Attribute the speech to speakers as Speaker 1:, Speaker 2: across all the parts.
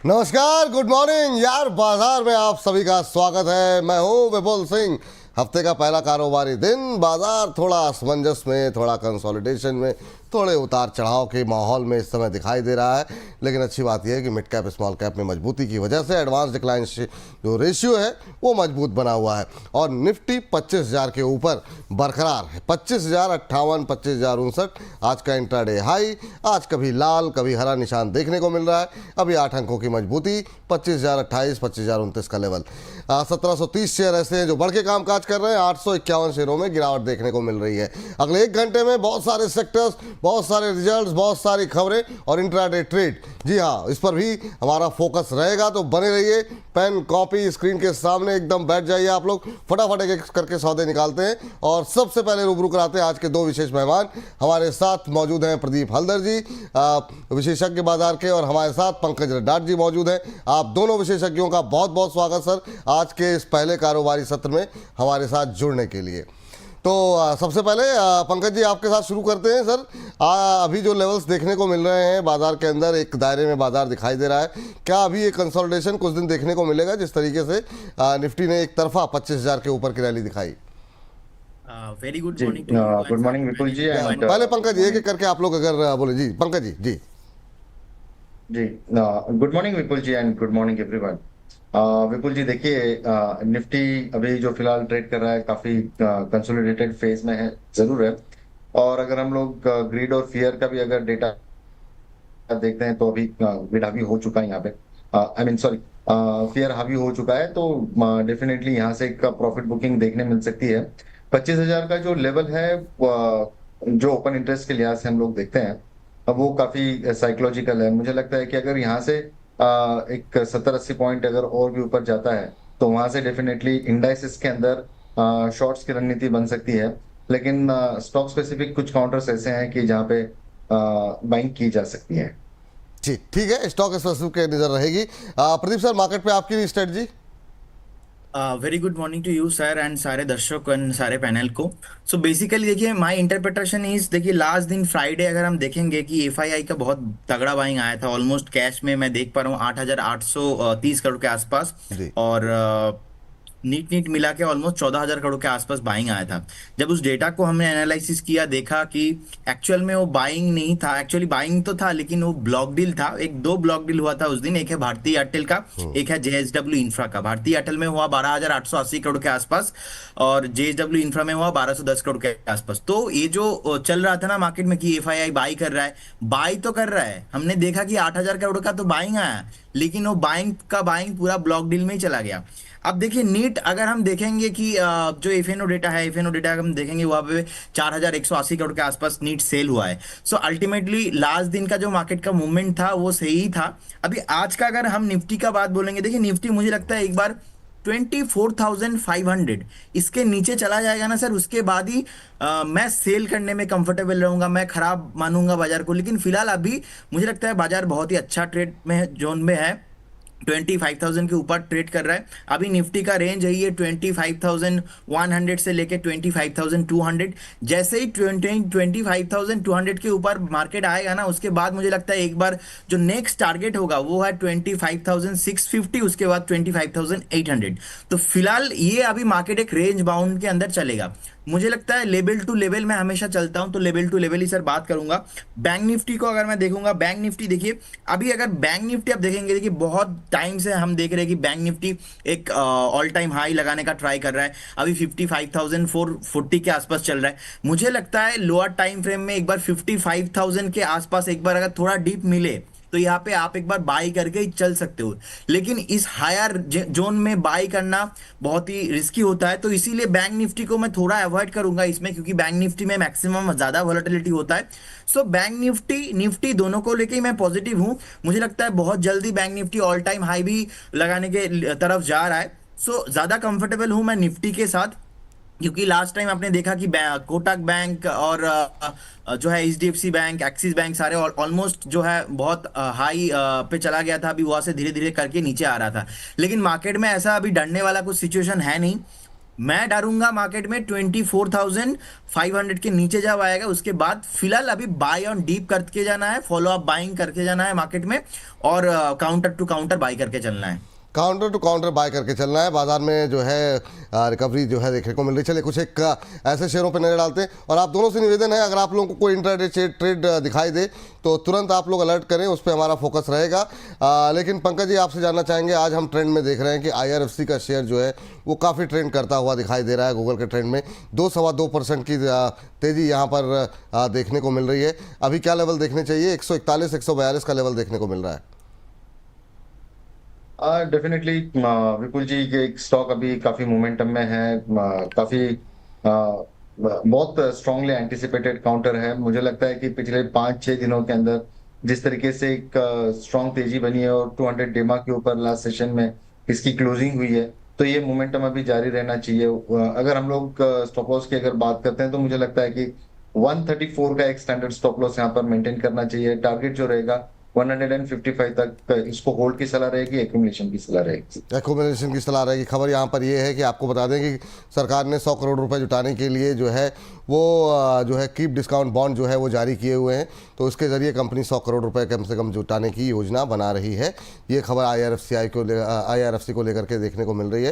Speaker 1: नमस्कार, good morning यार। बाजार में आप सभी का स्वागत है। मैं हूं विपुल सिंह। हफ्ते का पहला कारोबारी दिन, बाजार थोड़ा असमंजस में, थोड़ा कंसोलिडेशन में, थोड़े उतार चढ़ाव के माहौल में इस समय दिखाई दे रहा है। लेकिन अच्छी बात यह है कि मिड कैप स्मॉल कैप में मजबूती की वजह से एडवांस डिक्लाइन जो रेशियो है वो मजबूत बना हुआ है और निफ्टी 25,000 के ऊपर बरकरार है। 25,058, 25,059 आज का इंट्राडे हाई। आज कभी लाल कभी हरा निशान देखने को मिल रहा है। अभी 8 अंकों की मजबूती, 25,028, 25,029 का लेवल। 1730 शेयर ऐसे हैं जो बढ़ के कामकाज कर रहे हैं। 851 शेयरों में गिरावट देखने को मिल रही है। अगले 1 घंटे में बहुत सारे सेक्टर्स, बहुत सारे रिजल्ट्स, बहुत सारी खबरें और इंट्राडे ट्रेड। जी हाँ, इस पर भी हमारा फोकस रहेगा, तो बने रहिए। पेन कॉपी स्क्रीन के सामने एकदम बैठ जाइए आप लोग। फटाफट एक करके सौदे निकालते हैं और सबसे पहले रूबरू कराते हैं आज के 2 विशेष मेहमान। हमारे साथ मौजूद हैं प्रदीप हल्दर जी, विशेषज्ञ बाजार के, और हमारे साथ पंकज रड्डाट जी मौजूद हैं। आप दोनों विशेषज्ञों का बहुत बहुत स्वागत सर आज के इस पहले कारोबारी सत्र में हमारे साथ जुड़ने के लिए। तो सबसे पहले पंकज जी आपके साथ शुरू करते हैं सर। अभी जो लेवल्स देखने को मिल रहे हैं बाजार के अंदर, एक दायरे में बाजार दिखाई दे रहा है, क्या अभी ये कंसोलिडेशन कुछ दिन देखने को मिलेगा? जिस तरीके से निफ्टी ने एक तरफा 25,000 के ऊपर की रैली दिखाई।
Speaker 2: Very good morning.
Speaker 3: Good morning Vipul ji.
Speaker 1: पहले पंकज जी एक करके आप लोग अगर बोले। जी पंकज जी। जी
Speaker 3: जी good morning Vipul ji and good morning everyone. Vipul ji देखिए, निफ्टी अभी जो फिलहाल ट्रेड कर रहा है काफी कंसोलिडेटेड फेज में है, जरूर है। और अगर हम लोग ग्रीड और फियर का भी अगर डेटा देखते हैं तो अभी ग्रीड हावी हो चुका है यहाँ पे। आई मीन सॉरी, फियर हावी हो चुका है, तो डेफिनेटली यहाँ से एक प्रॉफिट बुकिंग देखने मिल सकती है। 25,000 का जो लेवल है जो ओपन इंटरेस्ट के लिहाज से हम लोग देखते हैं, अब वो काफी साइकोलॉजिकल है। मुझे लगता है कि अगर यहाँ से एक 70-80 पॉइंट अगर और भी ऊपर जाता है तो वहां से डेफिनेटली इंडाइसिस के अंदर शॉर्ट्स की रणनीति बन सकती है। लेकिन स्टॉक स्पेसिफिक कुछ काउंटर्स ऐसे हैं कि जहाँ पे बाइंग की जा सकती है।
Speaker 1: जी ठीक है, स्टॉक स्पेसिफिक के नजर रहेगी। प्रदीप सर, मार्केट पे आपकी strategy.
Speaker 2: Very good morning to you sir and सारे दर्शक एंड सारे पैनल को। सो बेसिकली देखिए, माय इंटरप्रिटेशन इज, देखिए लास्ट दिन फ्राइडे अगर हम देखेंगे कि एफआईआई का बहुत तगड़ा बाइंग आया था। ऑलमोस्ट कैश में मैं देख पा रहा हूँ 8,830 करोड़ के आसपास, और नीट नीट मिला के ऑलमोस्ट 14,000 करोड़ के आसपास बाइंग आया था। जब उस डेटा को हमने एनालिसिस किया, देखा कि एक्चुअल में वो बाइंग नहीं था, एक्चुअली बाइंग तो था लेकिन वो ब्लॉक डील था। एक 2 ब्लॉक डील हुआ था उस दिन, एक है भारतीय एयरटेल का, एक है जेएसडब्ल्यू इंफ्रा का। भारतीय एयरटेल में हुआ 12,880 करोड़ के आसपास और जेएसडब्ल्यू इंफ्रा में हुआ 1,210 करोड़ के आसपास। तो ये जो चल रहा था ना मार्केट में कि एफआईआई बाई कर रहा है, बाई तो कर रहा है, हमने देखा कि 8,000 करोड़ का तो बाइंग आया, लेकिन वो बाइंग पूरा ब्लॉक डील में ही चला गया। अब देखिए नीट अगर हम देखेंगे कि जो एफएनओ डेटा है, एफएनओ डेटा हम देखेंगे वहां पे 4,180 करोड़ के आसपास नीट सेल हुआ है। सो अल्टीमेटली लास्ट दिन का जो मार्केट का मूवमेंट था वो सही था। अभी आज का अगर हम निफ्टी का बात बोलेंगे, देखिए निफ्टी मुझे लगता है एक बार 24,500 इसके नीचे चला जाएगा ना सर, उसके बाद ही मैं सेल करने में कंफर्टेबल रहूंगा, मैं खराब मानूंगा बाजार को। लेकिन फिलहाल अभी मुझे लगता है बाजार बहुत ही अच्छा ट्रेड में जोन में है, 25,000 के ऊपर ट्रेड कर रहा है। अभी निफ्टी का रेंज है ये 25,100 से लेके 25,200। जैसे ही 25,200 के ऊपर मार्केट आएगा ना, उसके बाद मुझे लगता है एक बार जो नेक्स्ट टारगेट होगा वो है 25,650, उसके बाद 25,800। तो फिलहाल ये अभी मार्केट एक रेंज बाउंड के अंदर चलेगा। मुझे लगता है लेवल टू लेवल में हमेशा चलता हूं, तो लेवल टू लेवल ही सर बात करूंगा। बैंक निफ्टी को अगर मैं देखूंगा, बैंक निफ्टी देखिए अभी अगर बैंक निफ्टी आप देखेंगे, देखिए बहुत टाइम से हम देख रहे हैं कि बैंक निफ्टी एक ऑल टाइम हाई लगाने का ट्राई कर रहा है। अभी 55,440 के आसपास चल रहा है। मुझे लगता है लोअर टाइम फ्रेम में एक बार 55,000 के आसपास एक बार अगर थोड़ा डीप मिले तो यहाँ पे आप एक बार बाई करके ही चल सकते हो। लेकिन इस हायर जोन में बाई करना बहुत ही रिस्की होता है, तो इसीलिए बैंक निफ्टी को मैं थोड़ा अवॉइड करूंगा इसमें, क्योंकि बैंक निफ्टी में मैक्सिमम ज्यादा वॉलेटिलिटी होता है। सो बैंक निफ्टी दोनों को लेके मैं पॉजिटिव हूं। मुझे लगता है बहुत जल्दी bank Nifty all time high भी लगाने के तरफ जा रहा है। सो ज्यादा कंफर्टेबल हूं मैं निफ्टी के साथ, क्योंकि लास्ट टाइम आपने देखा कि कोटक बैंक और जो है एचडीएफसी बैंक, एक्सिस बैंक सारे ऑलमोस्ट जो है बहुत हाई पे चला गया था। अभी वहां से धीरे धीरे करके नीचे आ रहा था, लेकिन मार्केट में ऐसा अभी डरने वाला कुछ सिचुएशन है नहीं। मैं डालूंगा मार्केट में 24,500 के नीचे जब आएगा उसके बाद फिलहाल अभी बाय ऑन डीप करके जाना है, फॉलो अप बाइंग करके जाना है मार्केट में, और काउंटर टू काउंटर बाई करके चलना है।
Speaker 1: काउंटर टू काउंटर बाय करके चलना है। बाजार में जो है रिकवरी जो है देखने को मिल रही। चलिए कुछ एक ऐसे शेयरों पे नजर डालते हैं, और आप दोनों से निवेदन है, अगर आप लोगों को कोई इंट्राडे ट्रेड दिखाई दे तो तुरंत आप लोग अलर्ट करें, उस पर हमारा फोकस रहेगा। लेकिन पंकज जी, आपसे जानना चाहेंगे, आज हम ट्रेंड में देख रहे हैं कि IRFC का शेयर जो है वो काफ़ी ट्रेंड करता हुआ दिखाई दे रहा है। गूगल के ट्रेंड में 2-2.25% की तेज़ी यहाँ पर देखने को मिल रही है। अभी क्या लेवल देखने चाहिए? 141 142 का लेवल देखने को मिल रहा है।
Speaker 3: डेफिनेटली विपुल जी, ये एक स्टॉक अभी काफी मोमेंटम में है, काफी बहुत स्ट्रांगली एंटिसिपेटेड काउंटर है। मुझे लगता है कि पिछले 5-6 दिनों के अंदर जिस तरीके से एक स्ट्रांग तेजी बनी है और 200 डेमा के ऊपर लास्ट सेशन में इसकी क्लोजिंग हुई है, तो ये मोमेंटम अभी जारी रहना चाहिए। अगर हम लोग स्टॉप लॉस की अगर बात करते हैं तो मुझे लगता है कि 134 का एक स्टैंडर्ड स्टॉप लॉस यहाँ पर मेंटेन करना चाहिए। टारगेट जो रहेगा 155 तक इसको होल्ड की सलाह रहेगी, एक्यूमुलेशन की सलाह रहेगी।
Speaker 1: एक्यूमुलेशन की सलाह रहेगी। खबर यहाँ पर ये है कि आपको बता दें कि सरकार ने 100 करोड़ रुपए जुटाने के लिए जो है वो जो है कीप डिस्काउंट बॉन्ड जो है वो जारी किए हुए हैं। तो इसके ज़रिए कंपनी 100 करोड़ रुपए कम से कम जुटाने की योजना बना रही है। ये खबर IRFC को लेकर के देखने को मिल रही है।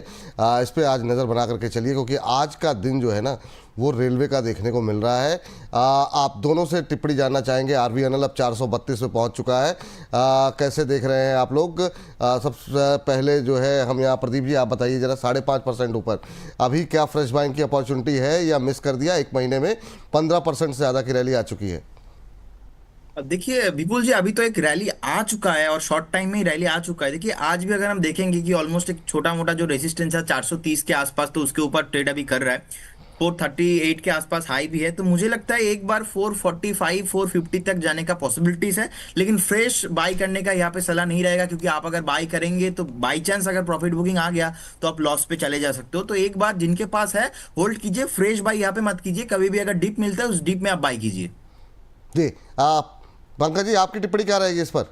Speaker 1: इस पर आज नज़र बना करके चलिए, क्योंकि आज का दिन जो है ना वो रेलवे का देखने को मिल रहा है। आप दोनों से टिप्पणी जानना चाहेंगे। RVNL अब 432 पे पहुंच चुका है। कैसे देख रहे हैं आप लोग? सबसे पहले जो है हम यहाँ, प्रदीप जी आप बताइए जरा, 5.5% ऊपर अभी क्या फ्रेश बाइंग की अपॉर्चुनिटी है या मिस कर दिया? एक महीने में 15% से ज़्यादा की रैली आ चुकी है।
Speaker 2: अब देखिए विपुल जी, अभी तो एक रैली आ चुका है और शॉर्ट टाइम में ही रैली आ चुका है। देखिए आज भी अगर हम देखेंगे कि ऑलमोस्ट एक छोटा मोटा जो रेजिस्टेंस है 430 के आसपास, तो उसके ऊपर ट्रेड अभी कर रहा है। 438 के आसपास हाई भी है, तो मुझे लगता है एक बार 445 450 तक जाने का पॉसिबिलिटीज है। लेकिन फ्रेश बाई करने का यहाँ पे सलाह नहीं रहेगा, क्योंकि आप अगर बाई करेंगे तो बाई चांस अगर प्रॉफिट बुकिंग आ गया तो आप लॉस पे चले जा सकते हो। तो एक बार जिनके पास है होल्ड कीजिए, फ्रेश बाई यहाँ पे मत कीजिए। कभी भी अगर डिप मिलता है उस डिप में आप बाई कीजिए।
Speaker 1: जी, आप पंकज जी आपकी टिप्पणी क्या रहेगी इस पर?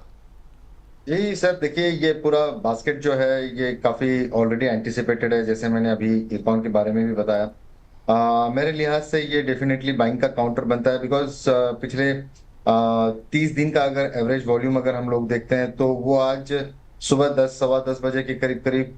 Speaker 3: जी सर, देखिए ये पूरा बास्केट जो है ये काफी ऑलरेडी एंटिसिपेटेड है, जैसे मैंने अभी इरकॉन के बारे में भी बताया। मेरे लिहाज से ये डेफिनेटली बाइंग का काउंटर बनता है, बिकॉज पिछले 30 दिन का अगर एवरेज वॉल्यूम अगर हम लोग देखते हैं तो वो आज सुबह 10 सवा 10 बजे के करीब करीब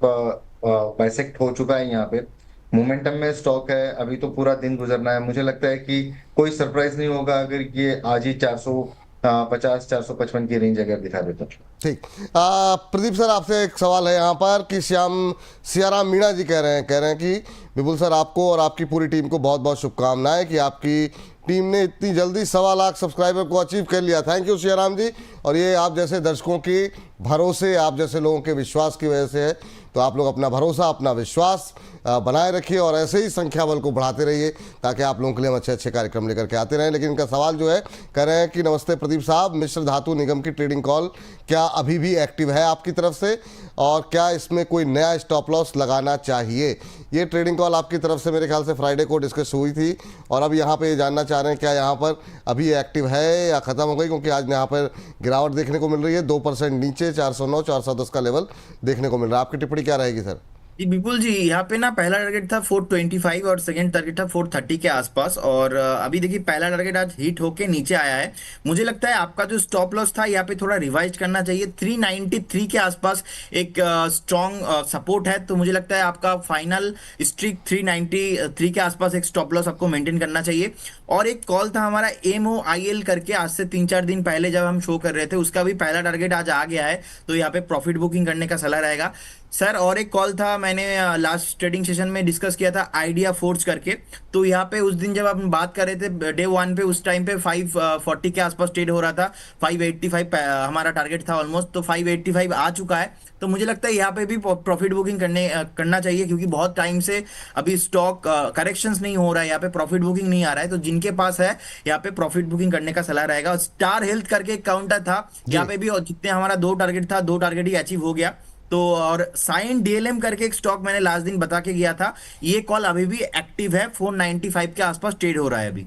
Speaker 3: बाइसेक्ट हो चुका है। यहाँ पे मोमेंटम में स्टॉक है, अभी तो पूरा दिन गुजरना है। मुझे लगता है कि कोई सरप्राइज नहीं होगा अगर ये आज ही 450 455 की रेंज अगर दिखा देता।
Speaker 1: ठीक। प्रदीप सर, आपसे एक सवाल है यहाँ पर कि सियाराम मीणा जी कह रहे हैं कि विपुल सर आपको और आपकी पूरी टीम को बहुत बहुत शुभकामनाएं कि आपकी टीम ने इतनी जल्दी 1.25 लाख सब्सक्राइबर को अचीव कर लिया। थैंक यू सियाराम जी। और ये आप जैसे दर्शकों की भरोसे, आप जैसे लोगों के विश्वास की वजह से है। तो आप लोग अपना भरोसा, अपना विश्वास बनाए रखिए और ऐसे ही संख्या बल को बढ़ाते रहिए, ताकि आप लोगों के लिए हम अच्छे अच्छे कार्यक्रम लेकर के आते रहें। लेकिन इनका सवाल जो है, कह रहे हैं कि नमस्ते प्रदीप साहब, मिश्र धातु निगम की ट्रेडिंग कॉल क्या अभी भी एक्टिव है आपकी तरफ से, और क्या इसमें कोई नया स्टॉप लॉस लगाना चाहिए? ये ट्रेडिंग कॉल आपकी तरफ से मेरे ख्याल से फ्राइडे को डिस्कस हुई थी, और अब यहाँ पे जानना चाह रहे हैं क्या यहाँ पर अभी एक्टिव है या ख़त्म हो गई, क्योंकि आज यहाँ पर गिरावट देखने को मिल रही है। 2% नीचे 409 410 का लेवल देखने को मिल रहा है। आपकी टिप्पणी क्या रहेगी सर?
Speaker 2: जी विपुल जी, यहाँ पे ना पहला टारगेट था 425 और सेकंड टारगेट था 430 के आसपास, और अभी देखिए पहला टारगेट आज हिट होके नीचे आया है। मुझे लगता है आपका जो स्टॉप लॉस था यहाँ पे थोड़ा रिवाइज करना चाहिए। 393 के आसपास एक स्ट्रॉन्ग सपोर्ट है, तो मुझे लगता है आपका फाइनल स्ट्रिक 393 के आसपास एक स्टॉप लॉस आपको मेंटेन करना चाहिए। और एक कॉल था हमारा MOIL करके, आज से 3-4 दिन पहले जब हम शो कर रहे थे, उसका भी पहला टारगेट आज आ गया है, तो यहाँ पे प्रॉफिट बुकिंग करने का सलाह रहेगा सर। और एक कॉल था, मैंने लास्ट ट्रेडिंग सेशन में डिस्कस किया था, आइडिया फोर्स करके। तो यहाँ पे उस दिन जब हम बात कर रहे थे डे 1 पे, उस टाइम पे 540 के आसपास ट्रेड हो रहा था। 585 हमारा टारगेट था ऑलमोस्ट, तो 585 आ चुका है। तो मुझे लगता है यहाँ पे भी प्रॉफिट बुकिंग करना चाहिए, क्योंकि बहुत टाइम से अभी स्टॉक करेक्शंस नहीं हो रहा है, यहाँ पे प्रॉफिट बुकिंग नहीं आ रहा है। तो जिनके पास है यहाँ पे प्रॉफिट बुकिंग करने का सलाह रहेगा। स्टार हेल्थ करके एक काउंटर था, यहाँ पे भी जितने हमारा 2 टारगेट था, 2 टारगेट ही अचीव हो गया। तो और साइन DLM करके एक स्टॉक मैंने लास्ट दिन बता के गया था, ये कॉल अभी भी एक्टिव है। 495 के आसपास ट्रेड हो रहा है अभी।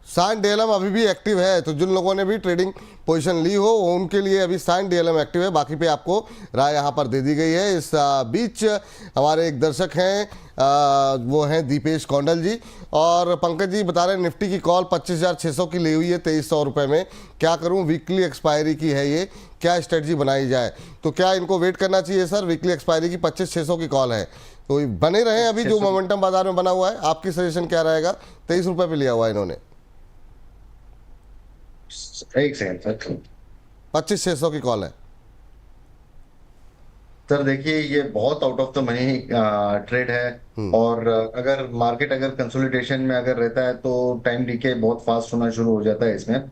Speaker 1: साइन डीएलएम अभी भी एक्टिव है, तो जिन लोगों ने भी ट्रेडिंग पोजीशन ली हो उनके लिए अभी साइन डीएलएम एक्टिव है, बाकी पे आपको राय यहाँ पर दे दी गई है। इस बीच हमारे एक दर्शक हैं, वो हैं दीपेश कौंडल जी, और पंकज जी बता रहे हैं निफ्टी की कॉल 25,600 की ली हुई है 2300 रुपये में, क्या करूँ, वीकली एक्सपायरी की है ये, क्या स्ट्रेटजी बनाई जाए? तो क्या इनको वेट करना चाहिए सर? वीकली एक्सपायरी की 25,600 की कॉल है, तो बने रहे अभी जो मोमेंटम बाजार में बना हुआ है, आपकी सजेशन क्या रहेगा? 23 रुपये पे लिया हुआ है इन्होंने,
Speaker 3: एक सेकंड सर।
Speaker 1: 25,600 की कॉल है।
Speaker 3: सर देखिए, ये बहुत out of the money trade है, और अगर मार्केट अगर कंसोलिडेशन में अगर रहता है तो टाइम डीके बहुत फास्ट होना शुरू हो जाता है इसमें।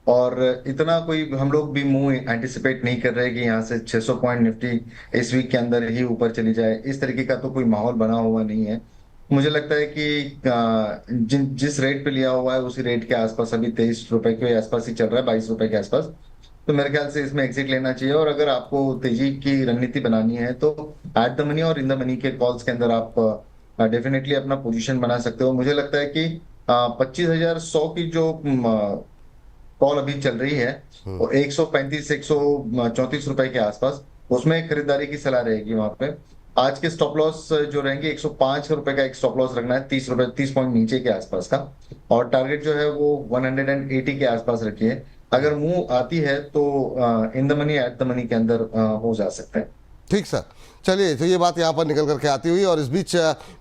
Speaker 3: और इतना कोई हम लोग भी मूव एंटिसिपेट नहीं कर रहे कि यहाँ से 600 पॉइंट निफ्टी इस वीक के अंदर ही ऊपर चली जाए, इस तरीके का तो कोई माहौल बना हुआ नहीं है। मुझे लगता है कि जिस रेट पे लिया हुआ है उसी रेट के आसपास, अभी 23 रुपए के आसपास ही चल रहा है, 22 रुपए के आसपास, तो मेरे ख्याल से इसमें एग्जिट लेना चाहिए। और अगर आपको तेजी की रणनीति बनानी है तो एट द मनी और इन द मनी के कॉल्स के अंदर आप डेफिनेटली अपना पोजीशन बना सकते हो। मुझे लगता है कि 25,100 की जो कॉल अभी चल रही है वो 135 134 रुपए के आसपास, उसमें खरीदारी की सलाह रहेगी वहां पे। आज के स्टॉप लॉस जो रहेंगे, 105 रुपए का एक स्टॉप लॉस रखना है, 30 रुपए 30 पॉइंट नीचे के आसपास का, और टारगेट जो है वो 180 के आसपास रखिए। अगर मूव आती है तो in the money at the money के अंदर हो जा सकता है।
Speaker 1: ठीक सर, चलिए, तो ये बात यहाँ पर निकल करके आती हुई, और इस बीच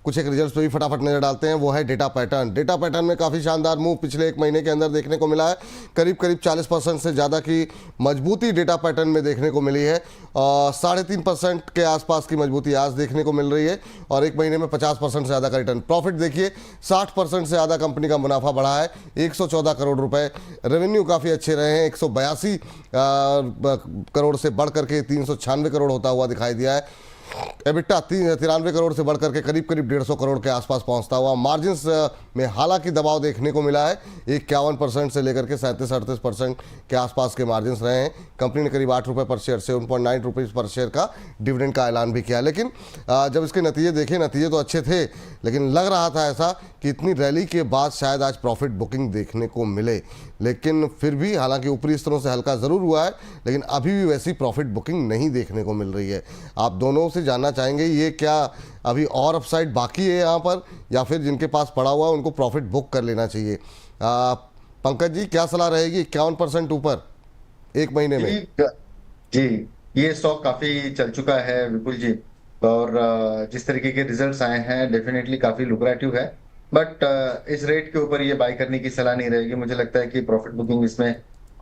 Speaker 1: कुछ एक रिजल्ट्स पे भी फटाफट नजर डालते हैं। वो है डेटा पैटर्न। डेटा पैटर्न में काफ़ी शानदार मूव पिछले एक महीने के अंदर देखने को मिला है। करीब करीब 40% से ज़्यादा की मजबूती डेटा पैटर्न में देखने को मिली है, और 3.5% के आसपास की मजबूती आज देखने को मिल रही है, और एक महीने में 50% से ज़्यादा का रिटर्न। प्रॉफिट देखिए, 60% से ज़्यादा कंपनी का मुनाफा बढ़ा है, 114 करोड़ रुपए। रेवेन्यू काफ़ी अच्छे रहे हैं, 182 करोड़ से बढ़ करके 396 करोड़ होता हुआ दिखाई दिया है। एबिटा 93 करोड़ से बढ़कर के करीब करीब 150 करोड़ के आसपास पहुंचता हुआ। मार्जिन्स में हालांकि दबाव देखने को मिला है, 51% से लेकर के 37-38% के आसपास के मार्जिन्स रहे हैं। कंपनी ने करीब 8 रुपये पर शेयर से 1.9 रुपीज़ पर शेयर का डिविडेंड का ऐलान भी किया। लेकिन जब इसके नतीजे देखे, नतीजे तो अच्छे थे, लेकिन लग रहा था ऐसा कि इतनी रैली के बाद शायद आज प्रॉफिट बुकिंग देखने को मिले, लेकिन फिर भी हालांकि ऊपरी स्तरों से हल्का ज़रूर हुआ है, लेकिन अभी भी वैसी प्रॉफिट बुकिंग नहीं देखने को मिल रही है। आप दोनों से जानना चाहेंगे, ये क्या अभी और अपसाइड बाकी है यहाँ पर, या फिर जिनके पास पड़ा हुआ है उनको प्रॉफिट बुक कर लेना चाहिए? पंकज जी, क्या सलाह रहेगी? 51% ऊपर एक महीने में।
Speaker 3: जी, ये स्टॉक काफी चल चुका है विपुल जी, और जिस तरीके के रिजल्ट्स आए हैं डेफिनेटली काफी लुक्रेटिव है, बट इस रेट के ऊपर ये बाय करने की सलाह नहीं रहेगी। मुझे लगता है कि प्रॉफिट बुकिंग इसमें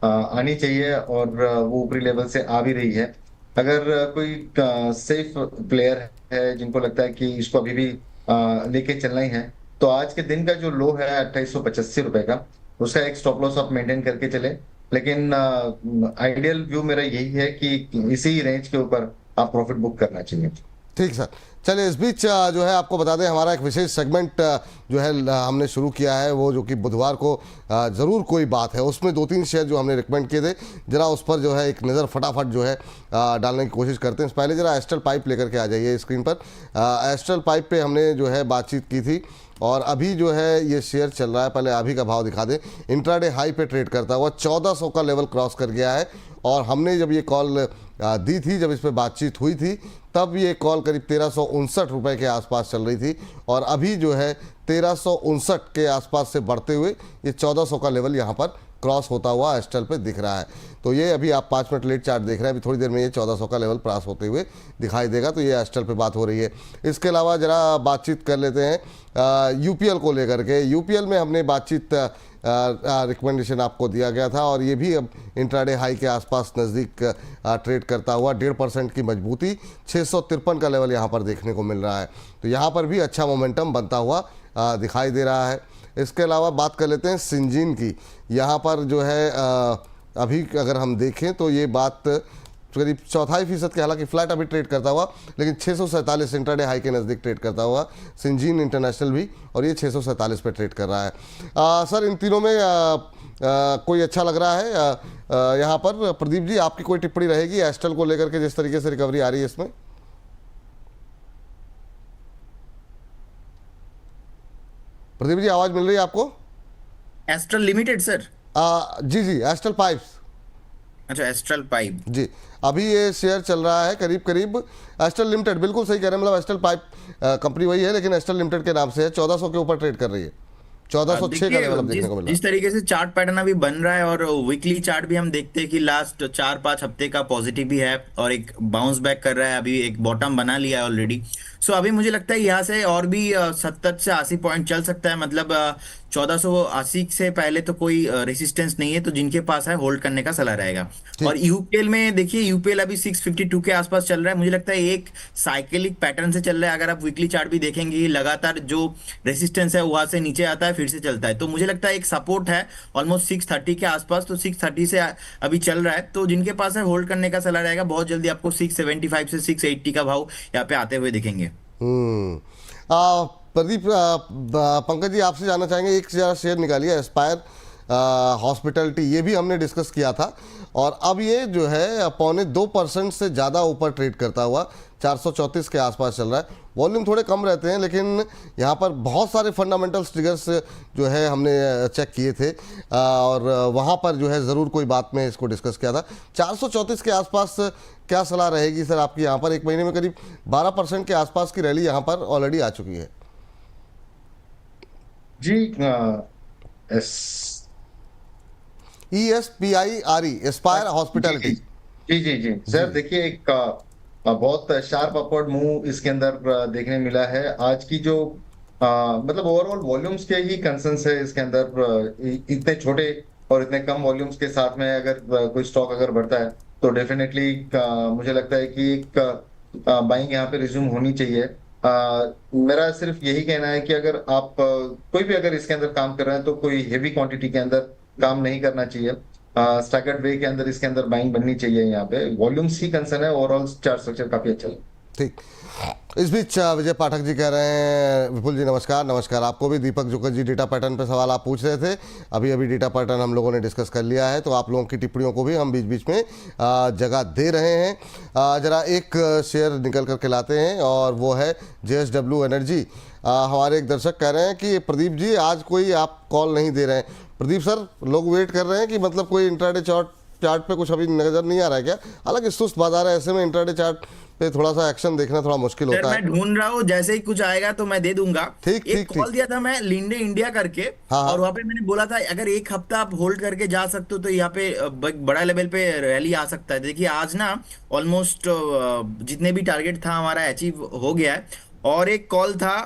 Speaker 3: आनी चाहिए, और वो ऊपरी लेवल से आ भी रही है। अगर कोई सेफ प्लेयर है जिनको लगता है कि इसको अभी भी लेके चलना ही है, तो आज के दिन का जो लो है 2885 रुपए का, उसका एक स्टॉप लॉस आप मेंटेन करके चले। लेकिन आइडियल व्यू मेरा यही है कि इसी रेंज के ऊपर आप प्रॉफिट बुक करना चाहिए।
Speaker 1: ठीक सर, चलिए, इस बीच जो है आपको बता दें, हमारा एक विशेष सेगमेंट जो है हमने शुरू किया है, वो जो कि बुधवार को ज़रूर कोई बात है, उसमें 2-3 शेयर जो हमने रिकमेंड किए थे, जरा उस पर जो है एक नज़र फटाफट जो है डालने की कोशिश करते हैं। पहले जरा एस्ट्रल पाइप लेकर के आ जाइए स्क्रीन पर। एस्ट्रल पाइप पे हमने जो है बातचीत की थी, और अभी जो है ये शेयर चल रहा है, पहले अभी का भाव दिखा दें। इंट्राडे हाई पे ट्रेड करता हुआ 1400 का लेवल क्रॉस कर गया है, और हमने जब ये कॉल दी थी, जब इस पर बातचीत हुई थी, तब ये कॉल करीब 1359 रुपये के आसपास चल रही थी, और अभी जो है 1359 के आसपास से बढ़ते हुए ये 1400 का लेवल यहाँ पर क्रॉस होता हुआ एस्ट्रल पे दिख रहा है। तो ये अभी आप 5 मिनट लेट चार्ट देख रहे हैं, अभी थोड़ी देर में ये 1400 का लेवल क्रॉस होते हुए दिखाई देगा। तो ये एस्ट्रल पे बात हो रही है। इसके अलावा जरा बातचीत कर लेते हैं यूपीएल को लेकर के। यूपीएल में हमने बातचीत रिकमेंडेशन आपको दिया गया था, और ये भी अब इंट्राडे हाई के आसपास नज़दीक ट्रेड करता हुआ 1.5% की मजबूती, 653 का लेवल यहाँ पर देखने को मिल रहा है। तो यहाँ पर भी अच्छा मोमेंटम बनता हुआ दिखाई दे रहा है। इसके अलावा बात कर लेते हैं सिंजीन की। यहाँ पर जो है अभी अगर हम देखें तो ये बात करीब 4.5% के, हालांकि फ्लैट अभी ट्रेड करता हुआ, लेकिन 647 इंट्राडे हाई के नज़दीक ट्रेड करता हुआ सिंजीन इंटरनेशनल भी, और ये 647 पे ट्रेड कर रहा है। सर, इन तीनों में कोई अच्छा लग रहा है यहाँ पर? प्रदीप जी, आपकी कोई टिप्पणी रहेगी एस्ट्रल को लेकर के, जिस तरीके से रिकवरी आ रही है इसमें? प्रदीप जी, आवाज़ मिल रही है आपको?
Speaker 2: Astral Limited sir.
Speaker 1: जी जी, एस्ट्रल पाइप्स।
Speaker 2: अच्छा, एस्ट्रल पाइप।
Speaker 1: जी, अभी ये शेयर चल रहा है करीब करीब, एस्ट्रल लिमिटेड बिल्कुल सही कह रहे हैं, मतलब एस्ट्रल पाइप कंपनी वही है, लेकिन एस्ट्रल लिमिटेड के नाम से है, 1400 के ऊपर ट्रेड कर रही है, 1406 का
Speaker 2: देखिए,
Speaker 1: लेवल अब देखने
Speaker 2: जिस
Speaker 1: को मिल रहा
Speaker 2: जिस तरीके से चार्ट पैटर्न अभी बन रहा है और वीकली चार्ट भी हम देखते हैं कि लास्ट 4-5 हफ्ते का पॉजिटिव भी है और एक बाउंस बैक कर रहा है, अभी एक बॉटम बना लिया है ऑलरेडी। सो अभी मुझे लगता है यहाँ से और भी 70 से 80 पॉइंट चल सकता है, मतलब 1480 से पहले तो कोई रेसिस्टेंस नहीं है, तो जिनके पास है होल्ड करने का सलाह रहेगा।
Speaker 1: ठीक।
Speaker 2: और यूपीएल में देखिए, यूपीएल अभी 652 के आसपास चल रहा है, मुझे लगता है एक साइकिलिक पैटर्न से चल रहा है। अगर आप वीकली चार्ट भी देखेंगे, लगातार जो रेसिस्टेंस है वहां से नीचे आता है फिर से चलता है, तो मुझे लगता है एक सपोर्ट है ऑलमोस्ट 630 के आसपास, तो 630 से अभी चल रहा है, तो जिनके पास है होल्ड करने का सलाह रहेगा। बहुत जल्दी आपको 675 से 680 का भाव यहाँ पे आते हुए दिखेंगे।
Speaker 1: हम्म। प्रदीप, पंकज जी आपसे जानना चाहेंगे, एक जरा शेयर निकालिए एस्पायर हॉस्पिटैलिटी, ये भी हमने डिस्कस किया था, और अब ये जो है 1.25% से ज़्यादा ऊपर ट्रेड करता हुआ 434 के आसपास चल रहा है। वॉल्यूम थोड़े कम रहते हैं, लेकिन यहाँ पर बहुत सारे फंडामेंटल्स ट्रिगर्स जो है हमने चेक किए थे, और वहाँ पर जो है ज़रूर कोई बात में इसको डिस्कस किया था। 434 के आसपास क्या सलाह रहेगी सर आपकी? यहाँ पर एक महीने में करीब 12% के आसपास की रैली यहाँ पर ऑलरेडी आ चुकी है।
Speaker 3: जी, एस
Speaker 1: ESPIRE, एस्पायर
Speaker 3: जी जी
Speaker 1: हॉस्पिटैलिटी।
Speaker 3: जी जी जी
Speaker 1: जी
Speaker 3: सर, देखिए एक बहुत शार्प अपवर्ड मूव इसके अंदर देखने मिला है। आज की जो मतलब ओवरऑल वॉल्यूम्स के ही कंसर्न्स है इसके अंदर, इतने छोटे और इतने कम वॉल्यूम्स के साथ में अगर कोई स्टॉक अगर बढ़ता है तो डेफिनेटली मुझे लगता है कि एक बाइंग यहाँ पे रिज्यूम होनी चाहिए। मेरा सिर्फ यही कहना है कि अगर आप कोई भी अगर इसके अंदर काम कर रहे हैं तो कोई हेवी क्वांटिटी के अंदर काम नहीं करना चाहिए। स्टैगर्ड वे के अंदर इसके अंदर बाइंग बननी चाहिए। यहाँ पे वॉल्यूम्स ही कंसर्न है, ओवरऑल चार्ट स्ट्रक्चर काफी अच्छा है।
Speaker 1: ठीक। इस बीच विजय पाठक जी कह रहे हैं, विपुल जी नमस्कार। नमस्कार आपको भी। दीपक जुकर जी, डेटा पैटर्न पे सवाल आप पूछ रहे थे, अभी अभी डेटा पैटर्न हम लोगों ने डिस्कस कर लिया है, तो आप लोगों की टिप्पणियों को भी हम बीच बीच में जगह दे रहे हैं। जरा एक शेयर निकल करके लाते हैं, और वो है JSW एनर्जी। हमारे एक दर्शक कह रहे हैं कि प्रदीप जी आज कोई आप कॉल नहीं दे रहे हैं। प्रदीप सर, लोग वेट कर रहे हैं कि मतलब कोई इंट्राडे चार्ट पे कुछ अभी नजर नहीं आ रहा है क्या? हालांकि सुस्त बाजार है, ऐसे में इंट्राडे चार्ट पे थोड़ा सा एक्शन देखना थोड़ा मुश्किल
Speaker 2: सर
Speaker 1: होता
Speaker 2: मैं
Speaker 1: है।
Speaker 2: ढूंढ रहा हूँ, जैसे ही कुछ आएगा तो मैं दे दूंगा।
Speaker 1: ठीक
Speaker 2: एक
Speaker 1: ठीक
Speaker 2: कॉल
Speaker 1: ठीक।
Speaker 2: दिया था मैं लिंडे इंडिया करके,
Speaker 1: हाँ
Speaker 2: और
Speaker 1: हाँ।
Speaker 2: वहां पे मैंने बोला था अगर एक हफ्ता आप होल्ड करके जा सकते हो तो यहाँ पे बड़ा लेवल पे रैली आ सकता है। देखिए आज ना ऑलमोस्ट जितने भी टारगेट था हमारा अचीव हो गया है। और एक कॉल था,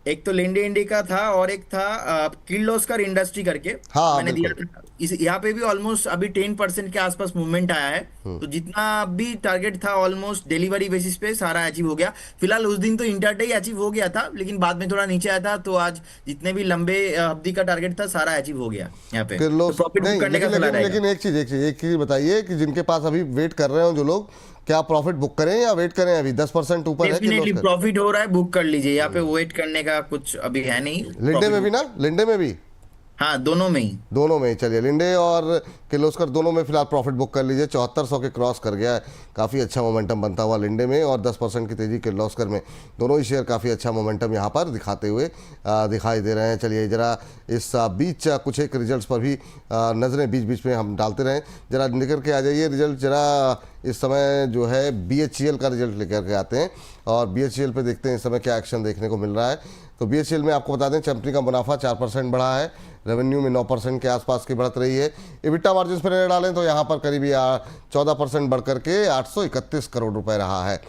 Speaker 2: एक तो लिंडे इंडी का था और एक था किर्लोस्कर इंडस्ट्री करके,
Speaker 1: हाँ
Speaker 2: मैंने दिया
Speaker 1: बिल्कुल।
Speaker 2: था। इस यहाँ पे भी ऑलमोस्ट अभी 10% के आसपास मूवमेंट आया है। तो जितना भी टारगेट था ऑलमोस्ट डिलीवरी बेसिस पे सारा अचीव हो गया। फिलहाल उस दिन तो इंटरडे ही अचीव हो गया था, लेकिन बाद में थोड़ा नीचे आया था, तो आज जितने भी लंबे अवधि का टारगेट था सारा अचीव हो गया यहाँ पे, तो
Speaker 1: किर्लोस
Speaker 2: प्रॉफिट बुक
Speaker 1: नहीं,
Speaker 2: करने का
Speaker 1: लेकिन
Speaker 2: सलाह
Speaker 1: लेकिन
Speaker 2: रहेगा।
Speaker 1: लेकिन एक चीज बताइए कि जिनके पास अभी वेट कर रहे हो जो लोग, क्या प्रॉफिट बुक करें या वेट करें? अभी 10% ऊपर है
Speaker 2: डेफिनेटली
Speaker 1: किर्लोस्कर।
Speaker 2: प्रॉफिट हो रहा है, बुक कर लीजिए। यहाँ पे वेट करने का कुछ अभी है नहीं,
Speaker 1: लिंडे
Speaker 2: प्रॉफिट
Speaker 1: में भी
Speaker 2: बुक।
Speaker 1: ना, लिंडे में भी,
Speaker 2: हाँ, दोनों में ही।
Speaker 1: दोनों में ही चलिए, लिंडे और किर्लोस्कर दोनों में फिलहाल प्रॉफिट बुक कर लीजिए। 7400 के क्रॉस कर गया है, काफ़ी अच्छा मोमेंटम बनता हुआ लिंडे में, और 10% की तेज़ी किर्लोस्कर में। दोनों ही शेयर काफ़ी अच्छा मोमेंटम यहाँ पर दिखाते हुए दिखाई दे रहे हैं। चलिए जरा इस बीच कुछ एक रिजल्ट्स पर भी नज़रें बीच बीच में हम डालते रहें। जरा निकल के आ जाइए रिजल्ट, जरा इस समय जो है BHEL का रिजल्ट लेकर के आते हैं, और BHEL पे देखते हैं इस समय क्या एक्शन देखने को मिल रहा है। तो BHEL में आपको बता दें, कंपनी का मुनाफा 4% बढ़ा है, रेवेन्यू में 9% के आसपास की बढ़त रही है। EBITDA मार्जिन पर नजर डालें तो यहाँ पर करीब 14% बढ़ करके 831 करोड़ रुपए रहा है।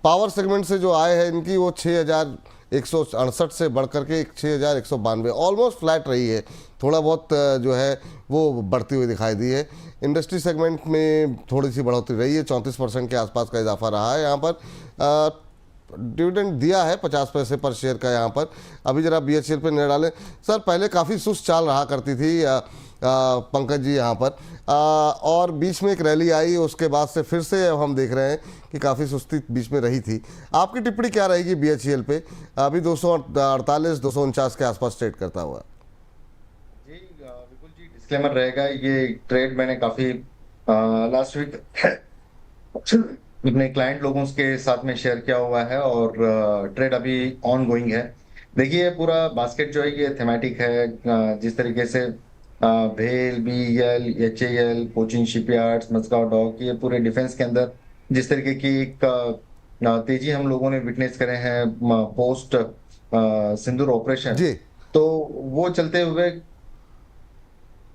Speaker 1: पावर सेगमेंट से जो आय है इनकी, वो 6168 से बढ़ करके 6192, ऑलमोस्ट फ्लैट रही है। थोड़ा बहुत जो है वो बढ़ती हुई दिखाई दी है। इंडस्ट्री सेगमेंट में थोड़ी सी बढ़ोतरी रही है, 34% के आसपास का इजाफा रहा है। यहाँ पर डिविडेंड दिया है 50 पैसे पर शेयर का यहाँ पर। अभी जरा BHEL पे नजर डालें सर, पहले काफ़ी सुस्त चाल रहा करती थी पंकज जी यहाँ पर, और बीच में एक रैली आई, उसके बाद से फिर से अब हम देख रहे हैं कि काफ़ी सुस्ती बीच में रही थी। आपकी टिप्पणी क्या रहेगी BHEL पे? अभी 248 249 के आसपास ट्रेड करता हुआ।
Speaker 3: जी विपुल जी, डिस्क्लेमर रहेगा, ये ट्रेड मैंने काफी लास्ट वीक अपने क्लाइंट लोगों के साथ में शेयर किया हुआ है, और ट्रेड अभी ऑन गोइंग है। देखिए पूरा बास्केट जो है ये थेमेटिक है, जिस तरीके से भेल, BEL, HAL, Cochin Shipyards, Mazagon Dock, ये पूरे डिफेंस के अंदर जिस तरीके की एक तेजी हम लोगों ने विटनेस करे हैं पोस्ट सिंदूर ऑपरेशन,
Speaker 1: जी
Speaker 3: तो वो चलते हुए।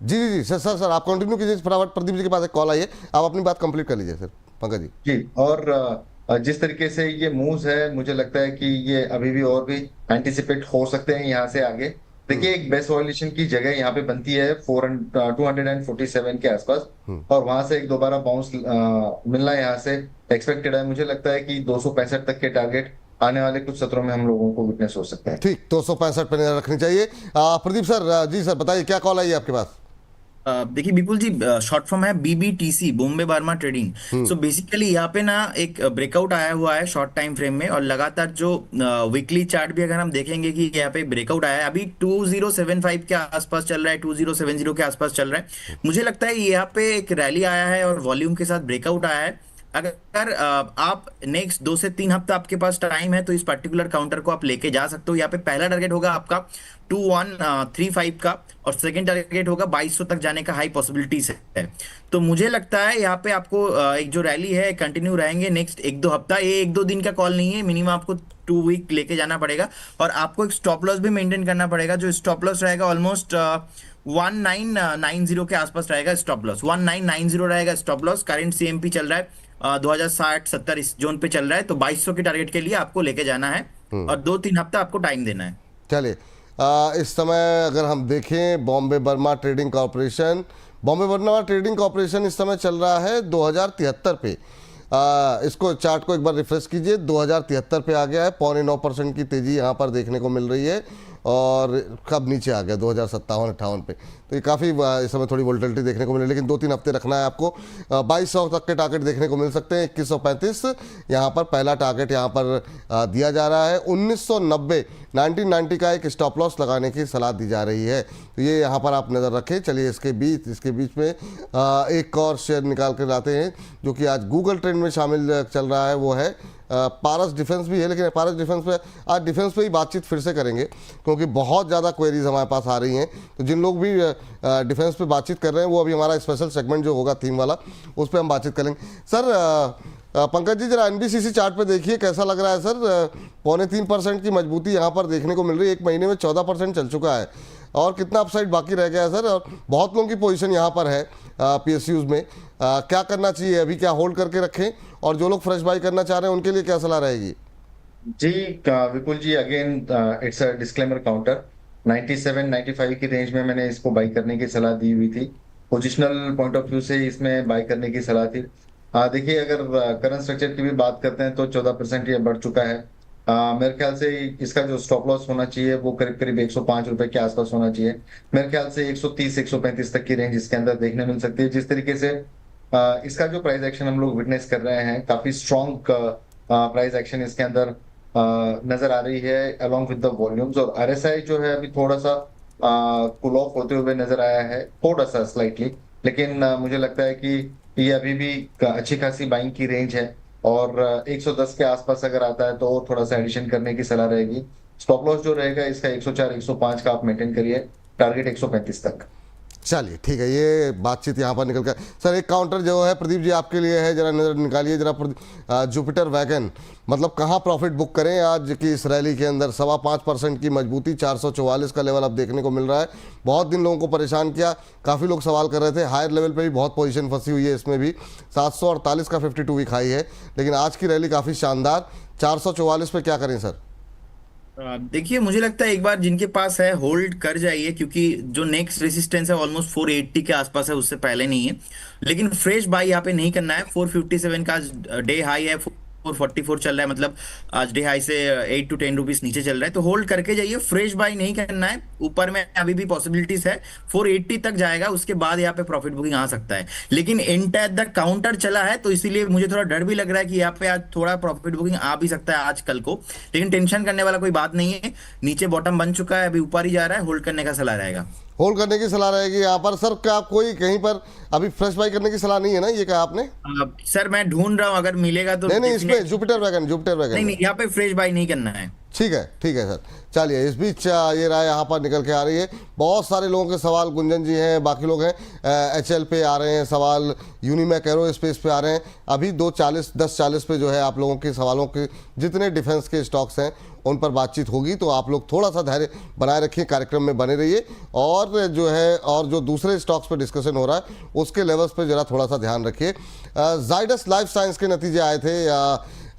Speaker 1: जी जी जी सर सर सर आप कंटिन्यू कीजिए, फटाफट प्रदीप जी के पास एक कॉल आई है, आप अपनी बात कंप्लीट कर लीजिए सर पंकज जी।
Speaker 3: जी, और जिस तरीके से ये मूव्स है, मुझे लगता है कि ये अभी भी और भी एंटिसिपेट हो सकते हैं यहाँ से आगे। देखिए एक बेस्ट वॉल्यूशन की जगह यहाँ पे बनती है 247 के आसपास, और वहां से एक दोबारा बाउंस मिलना यहाँ से एक्सपेक्टेड है। मुझे लगता है कि 265 तक के टारगेट आने वाले कुछ सत्रों में हम लोगों को विटनेस हो सकते हैं।
Speaker 1: ठीक, 265 पे नजर रखनी चाहिए। प्रदीप सर, जी सर बताइए क्या कॉल आई है आपके पास।
Speaker 2: देखिए विपुल जी, शॉर्ट फॉर्म है BBTC, Bombay Burmah Trading. So basically यहाँ पे ना एक ब्रेकआउट आया हुआ है शॉर्ट टाइम फ्रेम में, और लगातार जो वीकली चार्ट भी अगर हम देखेंगे कि यहाँ पे ब्रेकआउट आया है, अभी 2075 के आसपास चल रहा है, 2070 के आसपास चल रहा है। मुझे लगता है यहाँ पे एक रैली आया है और वॉल्यूम के साथ ब्रेकआउट आया है। अगर आप नेक्स्ट 2 से 3 हफ्ता आपके पास टाइम है तो इस पर्टिकुलर काउंटर को आप लेके जा सकते हो। यहाँ पे पहला टारगेट होगा आपका 2135 का, और सेकंड टारगेट होगा 2200 तक जाने का हाई पॉसिबिलिटीज है। तो मुझे लगता है यहाँ पे आपको एक जो रैली है कंटिन्यू रहेंगे नेक्स्ट 1-2 हफ्ता। ये 1-2 दिन का कॉल नहीं है, मिनिमम आपको 2 वीक लेके जाना पड़ेगा, और आपको एक स्टॉप लॉस भी मेंटेन करना पड़ेगा। जो स्टॉप लॉस रहेगा ऑलमोस्ट 1990 के आसपास रहेगा। स्टॉप लॉस 1990 रहेगा स्टॉप लॉस। करंट सीएमपी चल रहा है 2060-70 इस जोन पे चल रहा है, तो 2200 के टारगेट के लिए आपको लेके जाना है, और 2-3 हफ्ता आपको टाइम देना है।
Speaker 1: चलिए, इस समय अगर हम देखें Bombay Burma trading corporation, Bombay Burma trading corporation इस समय चल रहा है 2073 पे। इसको चार्ट को एक बार रिफ्रेश कीजिए, 2073 पे आ गया है। 0.9% की तेज़ी यहाँ पर देखने को मिल रही है, और कब नीचे आ गया 2057-58 पे। तो ये काफ़ी इस समय थोड़ी वोल्टिलिटी देखने को मिली, लेकिन 2-3 हफ्ते रखना है आपको। 2200 तक के टारगेट देखने को मिल सकते हैं। 2135 यहाँ पर पहला टारगेट यहाँ पर दिया जा रहा है। 1990 का एक स्टॉप लॉस लगाने की सलाह दी जा रही है, तो ये यहाँ पर आप नज़र रखें। चलिए इसके बीच में एक और शेयर निकाल कर लाते हैं जो कि आज गूगल ट्रेंड में शामिल चल रहा है, वो है पारस डिफेंस भी है। लेकिन पारस डिफेंस पे आज डिफेंस पे ही बातचीत फिर से करेंगे, क्योंकि बहुत ज़्यादा क्वेरीज हमारे पास आ रही हैं। तो जिन लोग भी डिफेंस पे बातचीत कर रहे हैं, वो अभी हमारा स्पेशल सेगमेंट जो होगा थीम वाला, उस पर हम बातचीत करेंगे। सर पंकज जी, जरा एनबीसीसी चार्ट पे देखिए कैसा लग रहा है सर। 3.25% की मजबूती यहाँ पर देखने को मिल रही है। एक महीने में 14% चल चुका है, और कितना अपसाइड बाकी रह गया है सर। और बहुत लोगों की पोजीशन यहाँ पर है पीएसयूज में। क्या करना चाहिए अभी, क्या होल्ड करके रखें, और जो लोग फ्रेश बाई करना चाह रहे हैं उनके लिए क्या सलाह रहेगी।
Speaker 3: जी Vipul ji, again it's a disclaimer counter. 97-95 की रेंज में मैंने इसको बाई करने की सलाह दी हुई थी। पोजिशनल पॉइंट ऑफ व्यू से इसमें बाई करने की सलाह थी। देखिए अगर करंट स्ट्रक्चर की भी बात करते हैं तो 14% ये बढ़ चुका है। मेरे ख्याल से इसका जो स्टॉप लॉस होना चाहिए वो करीब करीब 105 रुपए के आसपास होना चाहिए। मेरे ख्याल से 130-135 तक की रेंज इसके अंदर देखने मिल सकती है। जिस तरीके से इसका जो प्राइस एक्शन हम लोग विटनेस कर रहे हैं, काफी स्ट्रॉन्ग प्राइस एक्शन इसके अंदर नजर आ रही है अलोंग विद द वॉल्यूम्स। और आरएसआई जो है अभी थोड़ा सा कूल ऑफ होते हुए नजर आया है, थोड़ा सा स्लाइटली, लेकिन मुझे लगता है कि ये अभी भी अच्छी खासी बाइंग की रेंज है। और 110 के आसपास अगर आता है तो थोड़ा सा एडिशन करने की सलाह रहेगी। स्टॉप लॉस जो रहेगा इसका 104-105 का आप मेंटेन करिए, टारगेट 135 तक।
Speaker 1: चलिए ठीक है, ये बातचीत यहाँ पर निकल कर। सर एक काउंटर जो है प्रदीप जी आपके लिए है, जरा नजर निकालिए जरा। जुपिटर वैगन, मतलब कहाँ प्रॉफिट बुक करें आज की इस रैली के अंदर। 5.25% की मजबूती, 444 का लेवल अब देखने को मिल रहा है। बहुत दिन लोगों को परेशान किया, काफ़ी लोग सवाल कर रहे थे। हायर लेवल पे भी बहुत पोजीशन फंसी हुई है इसमें भी। 748 का 52 वीक हाई है, लेकिन आज की रैली काफ़ी शानदार। 444 पे क्या करें सर।
Speaker 2: देखिए मुझे लगता है एक बार जिनके पास है होल्ड कर जाइए, क्योंकि जो नेक्स्ट रेसिस्टेंस है ऑलमोस्ट 480 के आसपास है, उससे पहले नहीं है। लेकिन फ्रेश बाई यहाँ पे नहीं करना है। 457 का डे हाई है, 444 चल रहा है, मतलब आज डे हाई से 8 to 10 रुपीज नीचे चल रहा है। तो होल्ड करके जाइए, फ्रेश बाई नहीं करना है। ऊपर में अभी भी पॉसिबिलिटीज है, 480 तक जाएगा, उसके बाद यहाँ पे प्रॉफिट बुकिंग आ सकता है। लेकिन एंटायर द काउंटर चला है, तो इसीलिए मुझे थोड़ा डर भी लग रहा है कि यहाँ पे आज थोड़ा प्रॉफिट बुकिंग आ भी सकता है आज कल को। लेकिन टेंशन करने वाला कोई बात नहीं है। नीचे बॉटम बन चुका है, अभी ऊपर ही जा रहा है, होल्ड करने का सलाह रहेगा।
Speaker 1: होल्ड करने की सलाह रहेगी यहाँ पर सर। क्या कोई कहीं पर अभी फ्रेश बाई करने की सलाह नहीं है ना, ये कहा आपने।
Speaker 2: सर मैं ढूंढ रहा हूँ, अगर मिलेगा तो
Speaker 1: नहीं, इसमें जुपिटर वैगन
Speaker 2: नहीं, यहाँ पे फ्रेश बाई नहीं करना है।
Speaker 1: ठीक है सर। चलिए, इस बीच ये राय यहाँ पर निकल के आ रही है। बहुत सारे लोगों के सवाल, गुंजन जी हैं, बाकी लोग हैं, HL पे आ रहे हैं सवाल, यूनिमैक एरो स्पेस पे आ रहे हैं। अभी 10:40 पे जो है आप लोगों के सवालों के जितने डिफेंस के स्टॉक्स हैं उन पर बातचीत होगी, तो आप लोग थोड़ा सा धैर्य बनाए रखिए, कार्यक्रम में बने रहिए। और जो है, और जो दूसरे स्टॉक्स पर डिस्कशन हो रहा है उसके लेवल्स पर जरा थोड़ा सा ध्यान रखिए। जाइडस लाइफ साइंस के नतीजे आए थे,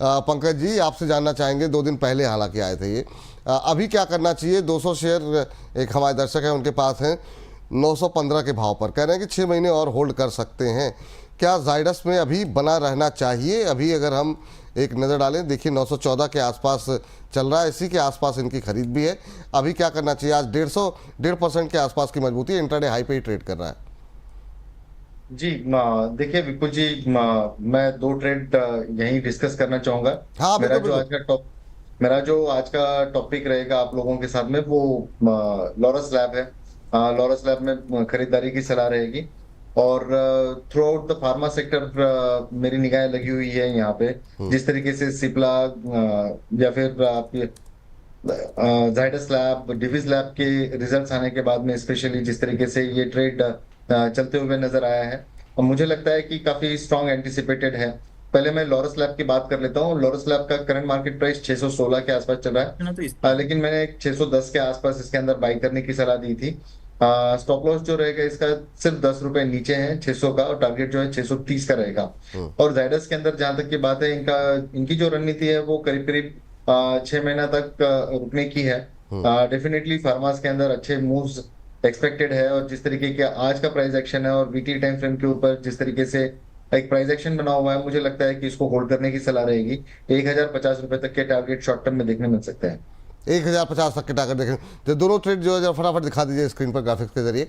Speaker 1: पंकज जी आपसे जानना चाहेंगे, 2 दिन पहले हालांकि आए थे ये। अभी क्या करना चाहिए? 200 शेयर एक हमारे दर्शक हैं उनके पास हैं 915 के भाव पर, कह रहे हैं कि 6 महीने और होल्ड कर सकते हैं। क्या जाइडस में अभी बना रहना चाहिए? अभी अगर हम एक नज़र डालें, देखिए 914 के आसपास चल रहा है, इसी के आसपास इनकी खरीद भी है। अभी क्या करना चाहिए? आज 1.5% के आसपास की मजबूती है, इंट्राडे हाई पे ही ट्रेड कर रहा है।
Speaker 3: जी, देखिए विपुल जी, मैं 2 ट्रेड यहीं डिस्कस करना चाहूंगा।
Speaker 1: हाँ
Speaker 3: मेरा
Speaker 1: बिल्कुल
Speaker 3: जो
Speaker 1: बिल्कुल।
Speaker 3: आज का टॉप मेरा जो आज का टॉपिक रहेगा आप लोगों के साथ में, वो लॉरस लैब है। लॉरस लैब में खरीदारी की सलाह रहेगी। और through out the pharma sector मेरी निगाहें लगी हुई है यहाँ पे। जिस तरीके से सिप्ला या फिर आप जाइडस लैब, डिविस लैब के रिजल्ट्स आने के बाद में, स्पेशली जिस तरीके से ये ट्रेड चलते हुए नजर आया है, और मुझे लगता है कि काफी स्ट्रॉन्ग एंटिसिपेटेड है। पहले मैं लॉरस लैब की बात कर लेता हूँ। लॉरस लैब का करंट मार्केट प्राइस 616 के आसपास चल रहा है।
Speaker 2: है ना, तो इस
Speaker 3: लेकिन मैंने 610 के आसपास इसके अंदर बाई करने की सलाह दी थी। स्टॉप लॉस जो रहेगा इसका सिर्फ 10 रुपए नीचे है 600 का, और टारगेट जो है 630 का रहेगा। और जाइडस के अंदर जहां तक की बात है, इनकी जो रणनीति है वो करीब करीब 6 महीना तक रुकने की है। डेफिनेटली फार्मास के अंदर अच्छे मूव्स एक्सपेक्टेड है। और जिस तरीके के आज का प्राइस एक्शन है और वीकली टाइम फ्रेम के ऊपर जिस तरीके से एक प्राइस एक्शन बना हुआ है, मुझे लगता है कि इसको होल्ड करने की सलाह रहेगी। 1050 रुपए तक के टारगेट शॉर्ट टर्म में देखने मिल सकते हैं।
Speaker 1: 1050 तक के टारगेट देखें। तो दोनों ट्रेड जो है जरा फटाफट दिखा दीजिए स्क्रीन पर ग्राफिक्स के जरिए।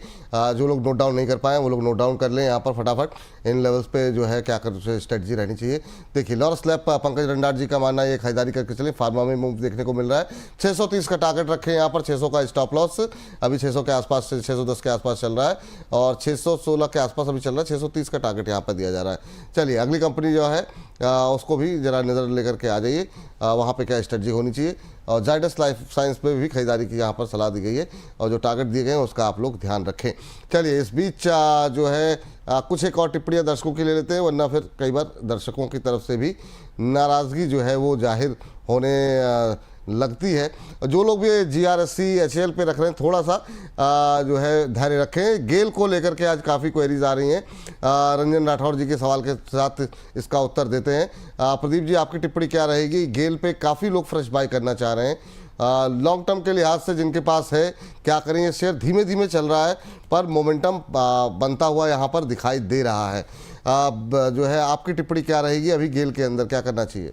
Speaker 1: जो लोग नोट डाउन नहीं कर पाए वो लोग नोट डाउन कर लें यहाँ पर फटाफट। इन लेवल्स पे जो है क्या कर स्ट्रेटजी रहनी चाहिए। देखिए लॉरस लैब, पंकज रंडार जी का मानना है ये खरीदारी करके चले, फार्मा में मूव देखने को मिल रहा है। 630 का टारगेट रखें यहाँ पर, 600 का स्टॉप लॉस। अभी 600 के आसपास, 610 के आसपास चल रहा है, और 616 के आसपास अभी चल रहा है। 630 का टारगेट यहाँ पर दिया जा रहा है। चलिए अगली कंपनी जो है उसको भी जरा नज़र लेकर के आ जाइए, वहाँ पे क्या स्ट्रेटजी होनी चाहिए। और जाइडस लाइफ साइंस पे भी खरीदारी की यहाँ पर सलाह दी गई है, और जो टारगेट दिए गए हैं उसका आप लोग ध्यान रखें। चलिए इस बीच जो है कुछ एक और टिप्पणियाँ दर्शकों की ले लेते हैं, वरना फिर कई बार दर्शकों की तरफ से भी नाराज़गी जो है वो जाहिर होने लगती है। जो लोग भी GRSC HL पे रख रहे हैं, थोड़ा सा जो है धैर्य रखें। गेल को लेकर के आज काफ़ी क्वेरीज आ रही हैं, रंजन राठौर जी के सवाल के साथ इसका उत्तर देते हैं। प्रदीप जी आपकी टिप्पणी क्या रहेगी? गेल पे काफ़ी लोग फ्रेश बाय करना चाह रहे हैं, लॉन्ग टर्म के लिहाज से जिनके पास है, क्या करें? ये शेयर धीमे धीमे चल रहा है पर मोमेंटम बनता हुआ यहाँ पर दिखाई दे रहा है। जो है आपकी टिप्पणी क्या रहेगी? अभी गेल के अंदर क्या करना चाहिए?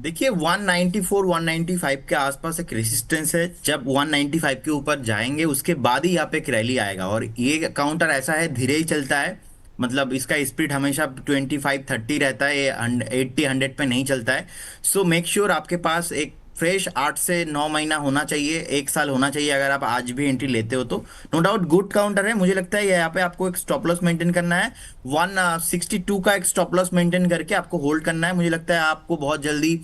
Speaker 2: देखिए 194 195 के आसपास एक रेजिस्टेंस है। जब 195 के ऊपर जाएंगे उसके बाद ही यहाँ पे एक रैली आएगा, और ये काउंटर ऐसा है धीरे ही चलता है, मतलब इसका स्पीड हमेशा 25-30 रहता है, ये 80-100 पे नहीं चलता है। सो मेक श्योर आपके पास एक फ्रेश 8 से 9 महीना होना चाहिए, 1 साल होना चाहिए, अगर आप आज भी एंट्री लेते हो तो। नो डाउट गुड काउंटर है। मुझे लगता है यहाँ पे आपको एक स्टॉप लॉस मेंटेन करना है, 162 का एक स्टॉप लॉस मेंटेन करके आपको होल्ड करना है। मुझे लगता है आपको बहुत जल्दी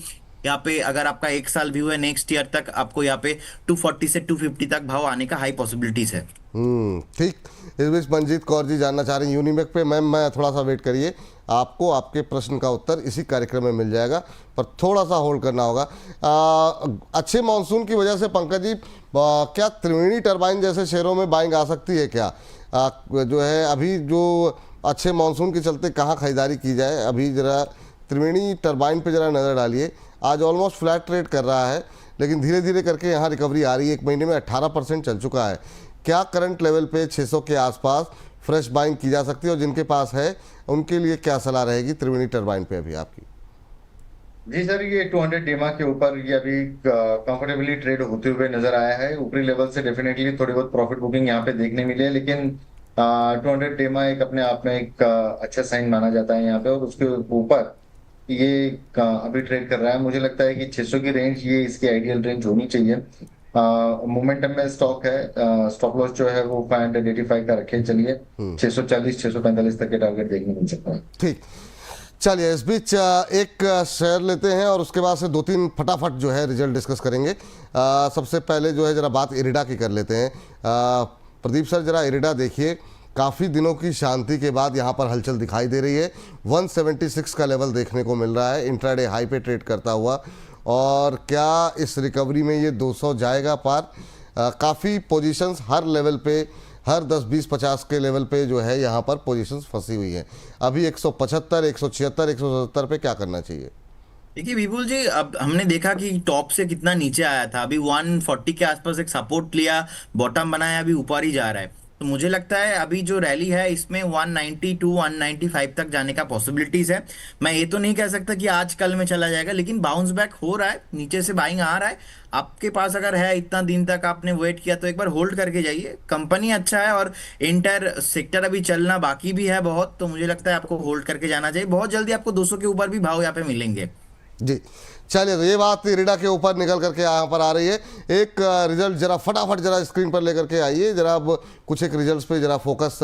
Speaker 2: यहाँ पे, अगर आपका 1 साल व्यू है नेक्स्ट ईयर तक, आपको यहाँ पे 240 से 250 तक भाव आने का हाई पॉसिबिलिटीज है।
Speaker 1: ठीक। इस बीच मंजीत कौर जी जानना चाह रही हैं यूनिमेक पे। मैम मैं थोड़ा सा वेट करिए, आपको आपके प्रश्न का उत्तर इसी कार्यक्रम में मिल जाएगा, पर थोड़ा सा होल्ड करना होगा। अच्छे मानसून की वजह से पंकज जी क्या त्रिवेणी टरबाइन जैसे शेयरों में बाइंग आ सकती है क्या? जो है अभी जो अच्छे मानसून के चलते कहाँ खरीदारी की जाए? अभी जरा त्रिवेणी टरबाइन पे जरा नज़र डालिए। आज ऑलमोस्ट फ्लैट ट्रेड कर रहा है, लेकिन धीरे धीरे करके यहाँ रिकवरी आ रही है। 1 महीने में 18% चल चुका है। क्या करंट लेवल पे 600 के आसपास फ्रेश बाइंग की जा सकती है, और जिनके पास है उनके लिए क्या सलाह रहेगी त्रिवेणी टरबाइन पे अभी आपकी?
Speaker 3: जी सर, ये 200 डेमा के ऊपर ये अभी कंफर्टेबली ट्रेड होते हुए नजर आया है। ऊपरी लेवल से डेफिनेटली थोड़ी बहुत प्रॉफिट बुकिंग यहाँ पे देखने मिली है, लेकिन 200 डेमा एक अपने आप में एक अच्छा साइन माना जाता है यहाँ पे, और उसके ऊपर ये अभी ट्रेड कर रहा है। मुझे लगता है कि 600 की रेंज ये इसकी आइडियल रेंज होनी चाहिए। मोमेंटम में स्टॉक है, स्टॉप लॉस जो है वो 585 का रखे चलिए। 640 645 तक के टारगेट देखने मिल सकता है।
Speaker 1: ठीक। चलिए इस बीच एक शेयर लेते हैं और उसके बाद से दो तीन फटाफट जो है रिजल्ट डिस्कस करेंगे। सबसे पहले जो है जरा बात इरिडा की कर लेते हैं। प्रदीप सर जरा इरिडा देखिए, काफ़ी दिनों की शांति के बाद यहाँ पर हलचल दिखाई दे रही है। 176 का लेवल देखने को मिल रहा है इंट्राडे हाई पे ट्रेड करता हुआ, और क्या इस रिकवरी में ये 200 जाएगा पार? काफ़ी पोजीशंस हर लेवल पे, हर 10 20 50 के लेवल पे जो है यहाँ पर पोजीशंस फंसी हुई हैं। अभी 175 176 177 पे क्या करना चाहिए?
Speaker 2: देखिए विपुल जी, अब हमने देखा कि टॉप से कितना नीचे आया था, अभी 140 के आसपास एक सपोर्ट लिया, बॉटम बनाया, अभी ऊपर ही जा रहा है। तो मुझे लगता है अभी जो रैली है इसमें 190 टू 195 तक जाने का पॉसिबिलिटीज है। मैं ये तो नहीं कह सकता कि आज कल में चला जाएगा, लेकिन बाउंस बैक हो रहा है, नीचे से बाइंग आ रहा है। आपके पास अगर है इतना दिन तक आपने वेट किया तो एक बार होल्ड करके जाइए। कंपनी अच्छा है और इंटर सेक्टर अभी चलना बाकी भी है बहुत, तो मुझे लगता है आपको होल्ड करके जाना चाहिए। बहुत जल्दी आपको 200 के ऊपर भी भाव यहाँ पे मिलेंगे।
Speaker 1: जी चलिए, तो ये बात इरिडा के ऊपर निकल करके यहाँ पर आ रही है। एक रिजल्ट जरा फटाफट जरा स्क्रीन पर लेकर के आइए। जरा अब कुछ एक रिजल्ट्स पे जरा फोकस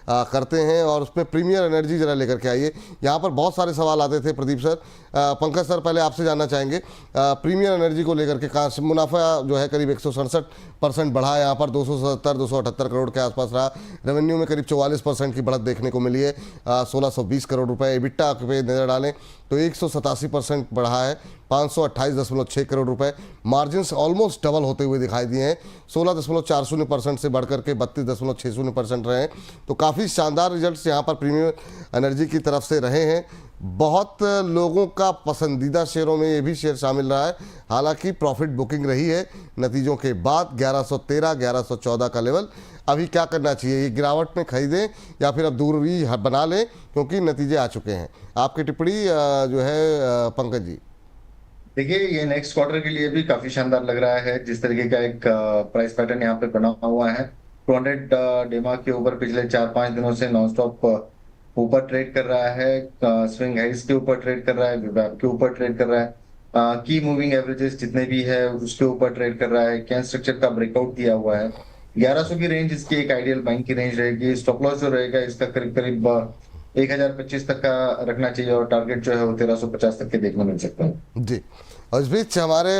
Speaker 1: करते हैं और उस पर प्रीमियर एनर्जी जरा लेकर के आइए। यहाँ पर बहुत सारे सवाल आते थे प्रदीप सर। पंकज सर पहले आपसे जानना चाहेंगे प्रीमियर एनर्जी को लेकर के। कहाँ मुनाफा जो है करीब 167% बढ़ा है, यहाँ पर 277 278 करोड़ के आसपास रहा। रेवेन्यू में करीब 44% की बढ़त देखने को मिली है, 1620 करोड़ रुपए। एबिटा पे नज़र डालें तो 187% बढ़ा है, 528.6 करोड़ रुपए। मार्जिन्स ऑलमोस्ट डबल होते हुए दिखाई दिए हैं, 16.40% से बढ़कर के 32.60% रहे हैं। तो काफ़ी शानदार रिजल्ट्स यहाँ पर प्रीमियर एनर्जी की तरफ से रहे हैं। बहुत लोगों का पसंदीदा शेयरों में ये भी शेयर शामिल रहा है। हालांकि प्रॉफिट बुकिंग रही है नतीजों के बाद 1113 1114 का लेवल। अभी क्या करना चाहिए? ये गिरावट में खरीदें या फिर अब दूरी बना लें, क्योंकि नतीजे आ चुके हैं? आपकी टिप्पणी जो है पंकज जी।
Speaker 3: देखिए, ये नेक्स्ट क्वार्टर के लिए भी काफी शानदार लग रहा है। जिस तरीके का एक प्राइस पैटर्न यहाँ पे बना हुआ है, 200 डेमा के ऊपर पिछले 4-5 दिनों से नॉनस्टॉप ऊपर ट्रेड कर रहा है। स्विंग हाइस के ऊपर ट्रेड कर रहा है, विभाग के ऊपर ट्रेड कर रहा है, की मूविंग एवरेजेस जितने भी है उसके ऊपर ट्रेड कर रहा है। कैन स्ट्रक्चर का ब्रेकआउट दिया हुआ है। 1100 की रेंज इसकी एक आइडियल बाइंग की रेंज रहेगी। स्टॉप लॉस जो रहेगा इसका करीब करीब 1025 तक का रखना चाहिए, और टारगेट जो है वो 1350 तक के देखने मिल सकता है।
Speaker 1: जी, और इस बीच हमारे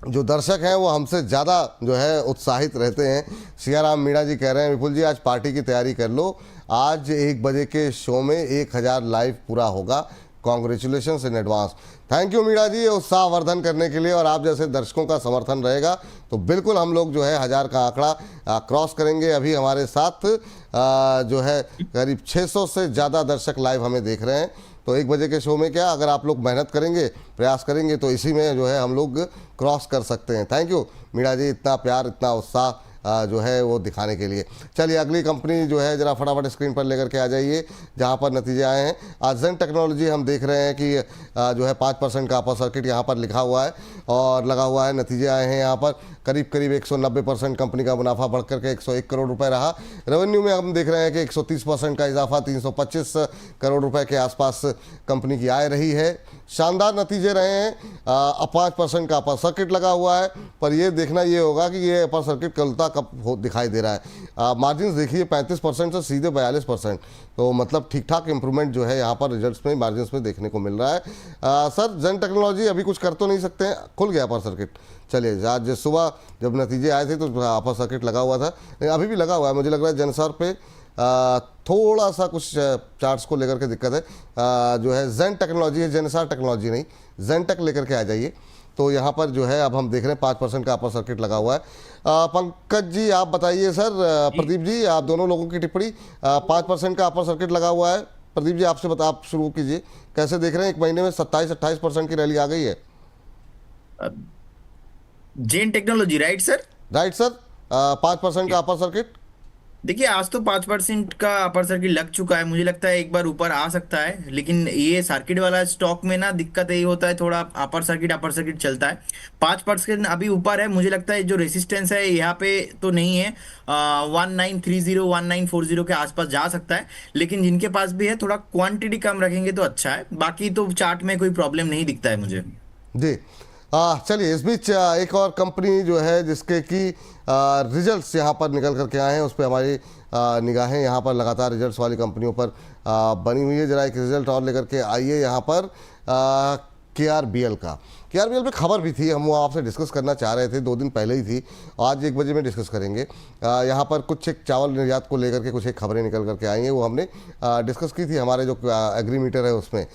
Speaker 1: जो दर्शक हैं वो हमसे ज़्यादा जो है उत्साहित रहते हैं। सियाराम मीणा जी कह रहे हैं विपुल जी आज पार्टी की तैयारी कर लो, आज 1 बजे के शो में 1000 लाइव पूरा होगा। Congratulation in advance. Thank you Meena ji, ये उत्साह वर्धन करने के लिए, और आप जैसे दर्शकों का समर्थन रहेगा तो बिल्कुल हम लोग जो है 1000 का आंकड़ा क्रॉस करेंगे। अभी हमारे साथ जो है करीब 600 से ज़्यादा दर्शक लाइव हमें देख रहे हैं। तो 1 बजे के शो में क्या, अगर आप लोग मेहनत करेंगे, प्रयास करेंगे तो इसी में जो है हम लोग क्रॉस कर सकते हैं। थैंक यू मीणा जी, इतना प्यार इतना उत्साह जो है वो दिखाने के लिए। चलिए अगली कंपनी जो है ज़रा फटाफट स्क्रीन पर लेकर के आ जाइए जहाँ पर नतीजे आए हैं। आज जेन टेक्नोलॉजी हम देख रहे हैं कि जो है 5% का अपर सर्किट यहाँ पर लिखा हुआ है और लगा हुआ है। नतीजे आए हैं यहाँ पर करीब करीब 190% कंपनी का मुनाफा बढ़कर के 101 करोड़ रुपए रहा। रेवेन्यू में हम देख रहे हैं कि 130% का इजाफा, 325 करोड़ रुपए के आसपास कंपनी की आय रही है। शानदार नतीजे रहे हैं। 5% का अपर सर्किट लगा हुआ है, पर ये देखना ये होगा कि ये अपर सर्किट कलता कब दिखाई दे रहा है। मार्जिन देखिए 35% से सीधे 42%, तो मतलब ठीक ठाक इंप्रूवमेंट जो है यहाँ पर रिजल्ट्स में, मार्जिन में देखने को मिल रहा है। सर जेन टेक्नोलॉजी अभी कुछ कर तो नहीं सकते हैं, खुल गया अपर सर्किट। चलिए, आज सुबह जब नतीजे आए थे तो अपर सर्किट लगा हुआ था, अभी भी लगा हुआ है। मुझे लग रहा है जेनसर पे थोड़ा सा कुछ चार्ट्स को लेकर के दिक्कत है। जो है जेन टेक्नोलॉजी है, जेनसर टेक्नोलॉजी नहीं, जेन टेक लेकर के आ जाइए। तो यहाँ पर जो है अब हम देख रहे हैं 5% का अपर सर्किट लगा हुआ है। पंकज जी आप बताइए सर, प्रदीप जी आप दोनों लोगों की टिप्पणी। 5% का अपर सर्किट लगा हुआ है। प्रदीप जी आपसे आप शुरू कीजिए, कैसे देख रहे हैं? 1 महीने में 27-28% की रैली आ गई है।
Speaker 2: Zen Technology, right sir?
Speaker 1: Right sir, 5% का अपर सर्किट।
Speaker 2: देखिए आज तो 5% का अपर सर्किट लग चुका है, मुझे लगता है एक बार ऊपर आ सकता है, लेकिन ये सर्किट वाला स्टॉक में ना दिक्कत यही होता है, थोड़ा अपर सर्किट चलता है। 5% अभी ऊपर है, मुझे लगता है जो रेसिस्टेंस है यहाँ पे तो नहीं है। 1930 1940 के आसपास जा सकता है, लेकिन जिनके पास भी है थोड़ा क्वांटिटी कम रखेंगे तो अच्छा है। बाकी तो चार्ट में कोई प्रॉब्लम नहीं दिखता है मुझे।
Speaker 1: जी, चलिए इस बीच एक और कंपनी जो है जिसके कि रिजल्ट्स यहाँ पर निकल करके आए हैं उस पर हमारी निगाहें यहाँ पर लगातार रिजल्ट्स वाली कंपनियों पर बनी हुई है। जरा एक रिजल्ट और लेकर के आइए यहाँ पर KRBL का। KRBL पे खबर भी थी, हम वो आपसे डिस्कस करना चाह रहे थे, 2 दिन पहले ही थी, आज 1 बजे में डिस्कस करेंगे। यहाँ पर कुछ एक चावल निर्यात को लेकर के कुछ एक खबरें निकल करके आई हैं, वो हमने डिस्कस की थी हमारे जो एग्रीमीटर है उसमें।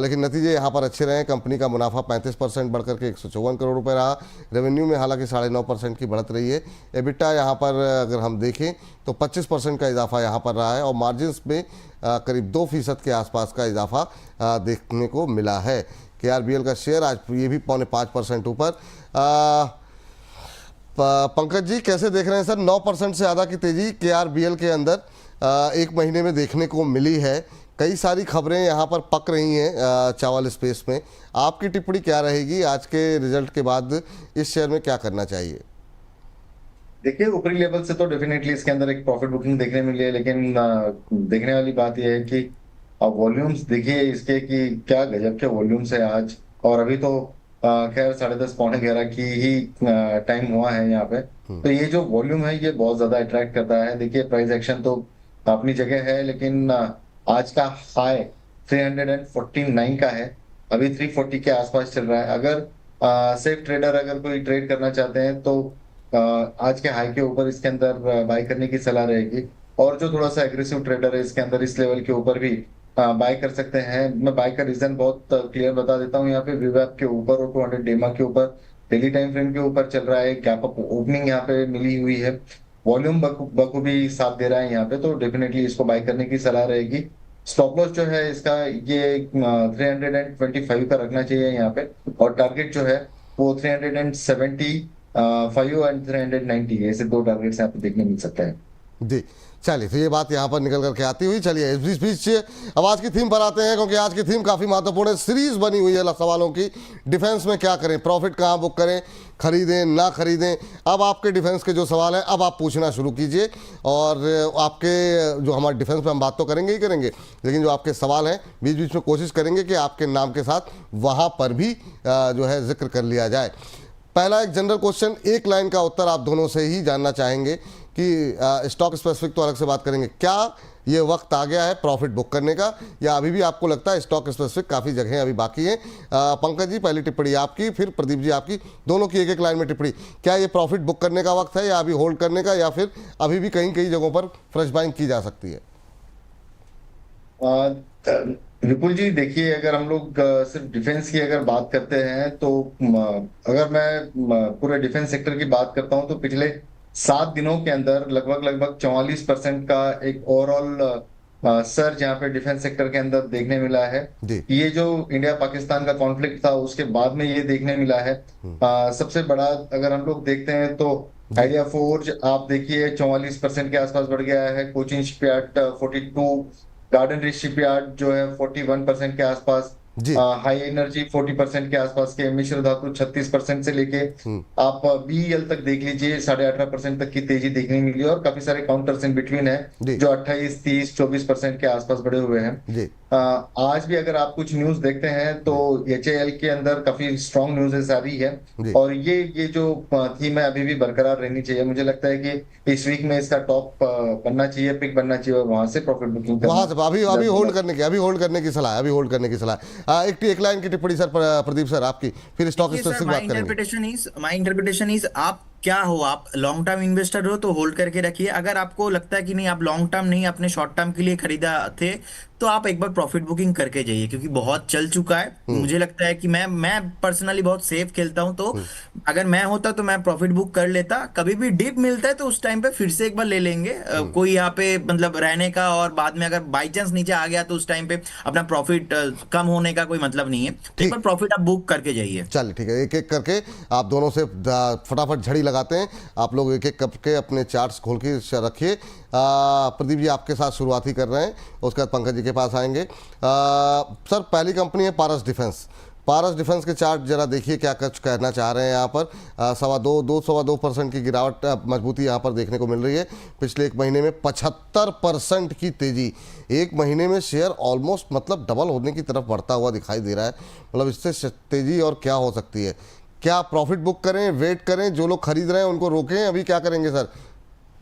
Speaker 1: लेकिन नतीजे यहाँ पर अच्छे रहे। कंपनी का मुनाफा 35% बढ़ करके 154 करोड़ रुपए रहा। रेवेन्यू में हालांकि 9.5% की बढ़त रही है। एबिटा यहाँ पर अगर हम देखें तो 25% का इजाफा यहाँ पर रहा है और मार्जिन्स में करीब 2% के आसपास का इजाफा देखने को मिला है। KRBL का शेयर आज ये भी 4.5% ऊपर। पंकज जी कैसे देख रहे हैं सर? 9% से ज़्यादा की तेज़ी KRBL के अंदर 1 महीने में देखने को मिली है। कई सारी खबरें यहाँ पर पक रही हैं चावल स्पेस में। आपकी टिप्पणी क्या रहेगी आज के रिजल्ट के बाद? इस शेयर में क्या करना चाहिए?
Speaker 3: देखिए, ऊपरी लेवल से तो डेफिनेटली इसके अंदर एक प्रॉफिट बुकिंग देखने मिली है, लेकिन देखने वाली बात यह है कि वॉल्यूम्स देखिए इसके कि क्या गजब के वॉल्यूम्स है आज। और अभी तो खैर 10:30 11 की ही टाइम हुआ है यहाँ पे। तो ये जो वॉल्यूम है ये बहुत ज्यादा अट्रैक्ट करता है। देखिए, प्राइस एक्शन तो अपनी जगह है, लेकिन आज का हाई 349 का है, अभी 340 के आसपास चल रहा है। अगर सेफ ट्रेडर अगर कोई ट्रेड करना चाहते हैं तो आज के हाई के ऊपर इसके अंदर बाय करने की सलाह रहेगी। और जो थोड़ा सा एग्रेसिव ट्रेडर है इसके अंदर इस लेवल के ऊपर भी बाय कर सकते हैं। मैं बाय का रीजन बहुत क्लियर बता देता हूँ। यहाँ पे वीवैप के ऊपर और 200 डेमा के ऊपर डेली टाइम फ्रेम के ऊपर चल रहा है। गैप अप ओपनिंग यहाँ पे मिली हुई है, वॉल्यूम बखूबी साथ दे रहा है यहाँ पे, तो डेफिनेटली इसको बाय करने की सलाह रहेगी। स्टॉप लॉस जो है इसका ये 325 का रखना चाहिए यहाँ पे, और टारगेट जो है वो 375 एंड 390, ऐसे 2 टारगेट्स यहाँ पे देखने मिल सकते हैं
Speaker 1: जी। चलिए तो ये बात यहाँ पर निकल करके आती हुई, चलिए इस बीच अब आज की थीम पर आते हैं, क्योंकि आज की थीम काफ़ी महत्वपूर्ण है। सीरीज बनी हुई है सवालों की, डिफेंस में क्या करें, प्रॉफिट कहाँ बुक करें, खरीदें ना खरीदें। अब आपके डिफेंस के जो सवाल हैं अब आप पूछना शुरू कीजिए, और आपके जो हमारे डिफेंस में हम बात तो करेंगे ही करेंगे, लेकिन जो आपके सवाल हैं बीच बीच में कोशिश करेंगे कि आपके नाम के साथ वहाँ पर भी जो है जिक्र कर लिया जाए। पहला एक जनरल क्वेश्चन, 1 लाइन का उत्तर आप दोनों से ही जानना चाहेंगे कि स्टॉक स्पेसिफिक तो अलग से बात करेंगे, क्या ये वक्त आ गया है प्रॉफिट बुक करने का, या अभी भी आपको लगता है स्टॉक स्पेसिफिक काफ़ी जगह अभी बाकी हैं? पंकज जी पहली टिप्पणी आपकी, फिर प्रदीप जी आपकी, दोनों की 1-1 लाइन में टिप्पणी। क्या ये प्रॉफिट बुक करने का वक्त है, या अभी होल्ड करने का, या फिर अभी भी कहीं कहीं जगहों पर फ्रेश बाइंग की जा सकती है?
Speaker 3: विपुल जी देखिए, अगर हम लोग सिर्फ डिफेंस की अगर बात करते हैं तो अगर मैं पूरे डिफेंस सेक्टर की बात करता हूं तो पिछले 7 दिनों के अंदर लगभग 44% का एक ओवरऑल सर्ज यहाँ पे डिफेंस सेक्टर के अंदर देखने मिला है। ये जो इंडिया पाकिस्तान का कॉन्फ्लिक्ट था उसके बाद में ये देखने मिला है। सबसे बड़ा अगर हम लोग देखते हैं तो आइडिया फोर्ज आप देखिए 44% के आसपास बढ़ गया है। Cochin shipyard 42, garden rich shipyard जो है 41% के आसपास, हाई एनर्जी 40% के आसपास के, मिश्र धातु 36% से लेके आप BEL तक देख लीजिए 18.5% तक की तेजी देखने मिली, और काफी सारे काउंटर्स इन बिटवीन है जो 28, 30, 24% के आसपास बढ़े हुए हैं। आज भी अगर आप कुछ न्यूज देखते हैं तो HAL के अंदर काफी स्ट्रॉन्ग न्यूज़ आ रही है, और ये जो थीम है अभी भी बरकरार रहनी चाहिए। मुझे लगता है कि इस वीक में इसका टॉप बनना चाहिए, पिक बनना चाहिए, और वहां से प्रॉफिट बुकिंग
Speaker 1: वहां से अभी होल्ड करने की सलाह है। एक लाइन की टिप्पणी सर प्रदीप सर आपकी, फिर स्टॉक स्पेसिफिक बात करेंगे।
Speaker 2: माय इंटरप्रिटेशन इज आप क्या हो, आप लॉन्ग टर्म इन्वेस्टर हो तो होल्ड करके रखिए। अगर आपको लगता है कि नहीं आप लॉन्ग टर्म नहीं अपने शॉर्ट टर्म के लिए खरीदा थे तो आप एक बार प्रॉफिट बुकिंग करके जाइए, क्योंकि बहुत चल चुका है। मुझे लगता है कि मैं पर्सनली बहुत सेफ खेलता हूं, तो अगर मैं होता तो मैं प्रॉफिट बुक कर लेता। कभी भी डिप मिलता है तो उस टाइम पे फिर से एक बार ले लेंगे, कोई यहाँ पे मतलब रहने का, और बाद में अगर बाई चांस नीचे आ गया तो उस टाइम पे अपना प्रॉफिट कम होने का कोई मतलब नहीं है। तो एक बार प्रॉफिट आप बुक करके जाइए।
Speaker 1: चलिए ठीक है, एक एक करके आप दोनों से फटाफट झड़ी लगाते हैं। आप लोग एक एक करके अपने चार्ट्स खोल के रखिए। प्रदीप जी आपके साथ शुरुआत ही कर रहे हैं, उसके बाद पंकज जी के पास आएंगे। सर पहली कंपनी है पारस डिफेंस के चार्ट जरा देखिए क्या कुछ कहना चाह रहे हैं यहाँ पर। 2.25% की गिरावट मजबूती यहाँ पर देखने को मिल रही है। पिछले 1 महीने में 75% की तेजी, 1 महीने में शेयर ऑलमोस्ट मतलब डबल होने की तरफ बढ़ता हुआ दिखाई दे रहा है। मतलब इससे तेजी और क्या हो सकती है? क्या प्रॉफिट बुक करें, वेट करें, जो लोग खरीद रहे हैं उनको रोकें, अभी क्या करेंगे सर?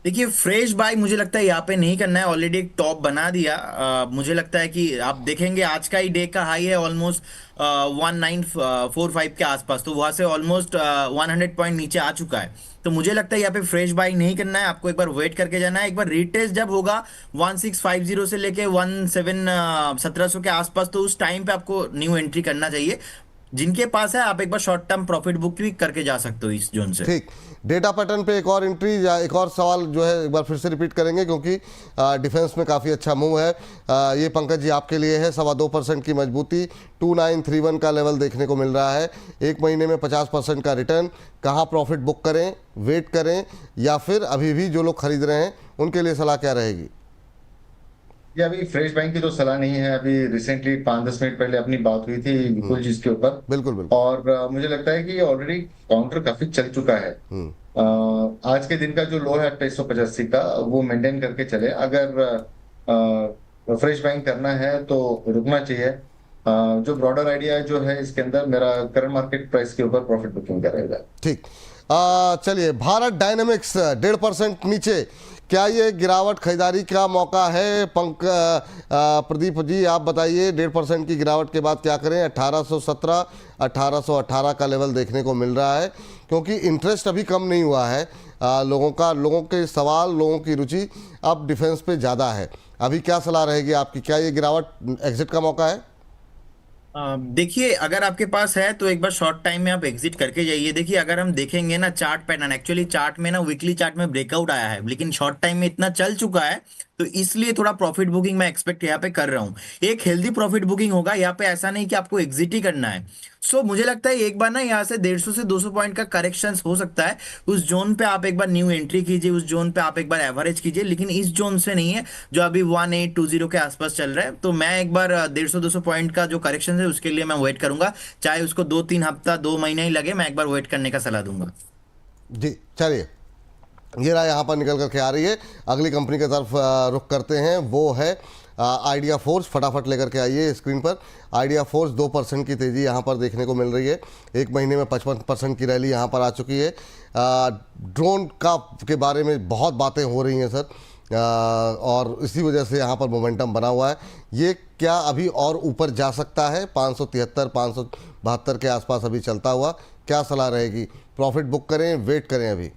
Speaker 2: देखिए फ्रेश बाय मुझे लगता है यहाँ पे नहीं करना है, ऑलरेडी एक टॉप बना दिया। मुझे लगता है कि आप देखेंगे आज का ही डे का हाई है ऑलमोस्ट 1945 के आसपास, तो वहां से ऑलमोस्ट 100 पॉइंट नीचे आ चुका है। तो मुझे लगता है यहाँ पे फ्रेश बाय नहीं करना है, आपको एक बार वेट करके जाना है। एक बार रिटेस्ट जब होगा 1650 से लेके 1700 के आसपास, तो उस टाइम पे आपको न्यू एंट्री करना चाहिए। जिनके पास है आप एक बार शॉर्ट टर्म प्रॉफिट बुक भी करके जा सकते हो इस जोन से।
Speaker 1: ठीक, डेटा पैटर्न पे एक और एंट्री या एक और सवाल जो है एक बार फिर से रिपीट करेंगे, क्योंकि डिफेंस में काफ़ी अच्छा मूव है। ये पंकज जी आपके लिए है। 2.25% की मजबूती, 2931 का लेवल देखने को मिल रहा है। एक महीने में 50% का रिटर्न। कहाँ प्रॉफिट बुक करें, वेट करें, या फिर अभी भी जो लोग खरीद रहे हैं उनके लिए सलाह क्या रहेगी?
Speaker 3: ये अभी फ्रेश बाइंग की तो सलाह नहीं है। अभी रिसेंटली 5-10 मिनट पहले अपनी बात हुई थी विपुल जी इसके ऊपर,
Speaker 1: बिल्कुल बिल्कुल।
Speaker 3: और मुझे लगता है कि ये ऑलरेडी काउंटर काफी चल चुका है। आज के दिन का जो लो है 2885 का, वो मेंटेन करके चले। अगर फ्रेश बाइंग करना है तो रुकना चाहिए। जो ब्रॉडर आइडिया जो है इसके अंदर, मेरा करंट मार्केट प्राइस के ऊपर प्रॉफिट बुकिंग का रहेगा।
Speaker 1: ठीक, चलिए, भारत डायनेमिक्स 1.5% नीचे, क्या ये गिरावट खरीदारी का मौका है? प्रदीप जी आप बताइए, 1.5% की गिरावट के बाद क्या करें? 1817, 1818 का लेवल देखने को मिल रहा है, क्योंकि इंटरेस्ट अभी कम नहीं हुआ है लोगों के सवाल, लोगों की रुचि अब डिफेंस पे ज़्यादा है। अभी क्या सलाह रहेगी आपकी? क्या ये गिरावट एग्जिट का मौका है?
Speaker 2: देखिए अगर आपके पास है तो एक बार शॉर्ट टाइम में आप एग्जिट करके जाइए। देखिए अगर हम देखेंगे ना चार्ट पैटर्न, एक्चुअली चार्ट में ना वीकली चार्ट में ब्रेकआउट आया है, लेकिन शॉर्ट टाइम में इतना चल चुका है, तो इसलिए थोड़ा प्रॉफिट बुकिंग मैं एक्सपेक्ट यहाँ पे कर रहा हूँ। एक हेल्दी प्रॉफिट बुकिंग होगा यहाँ पे, ऐसा नहीं कि आपको एग्जिट ही करना है। सो मुझे लगता है एक बार ना यहाँ से 150 से 200 पॉइंट का करेक्शन हो सकता है। उस जोन पे आप एक बार न्यू एंट्री कीजिए, उस जोन पे आप एक बार एवरेज कीजिए, लेकिन इस जोन से नहीं है जो अभी 1820 के आसपास चल रहा है। तो मैं एक बार 150-200 पॉइंट का जो करेक्शन है उसके लिए मैं वेट करूंगा, चाहे उसको 2-3 हफ्ता 2 महीना ही लगे, मैं एक बार वेट करने का सलाह दूंगा।
Speaker 1: जी चलिए, ये राय यहाँ पर निकल करके आ रही है। अगली कंपनी की तरफ रुख करते हैं, वो है आइडिया फोर्स। फटाफट लेकर के आइए स्क्रीन पर। आइडिया फोर्स 2% की तेज़ी यहाँ पर देखने को मिल रही है। एक महीने में 55% की रैली यहाँ पर आ चुकी है। ड्रोन के बारे में बहुत बातें हो रही हैं सर, और इसी वजह से यहाँ पर मोमेंटम बना हुआ है। ये क्या अभी और ऊपर जा सकता है? 573, 572 के आसपास अभी चलता हुआ, क्या सलाह रहेगी? प्रॉफिट बुक करें, वेट करें अभी?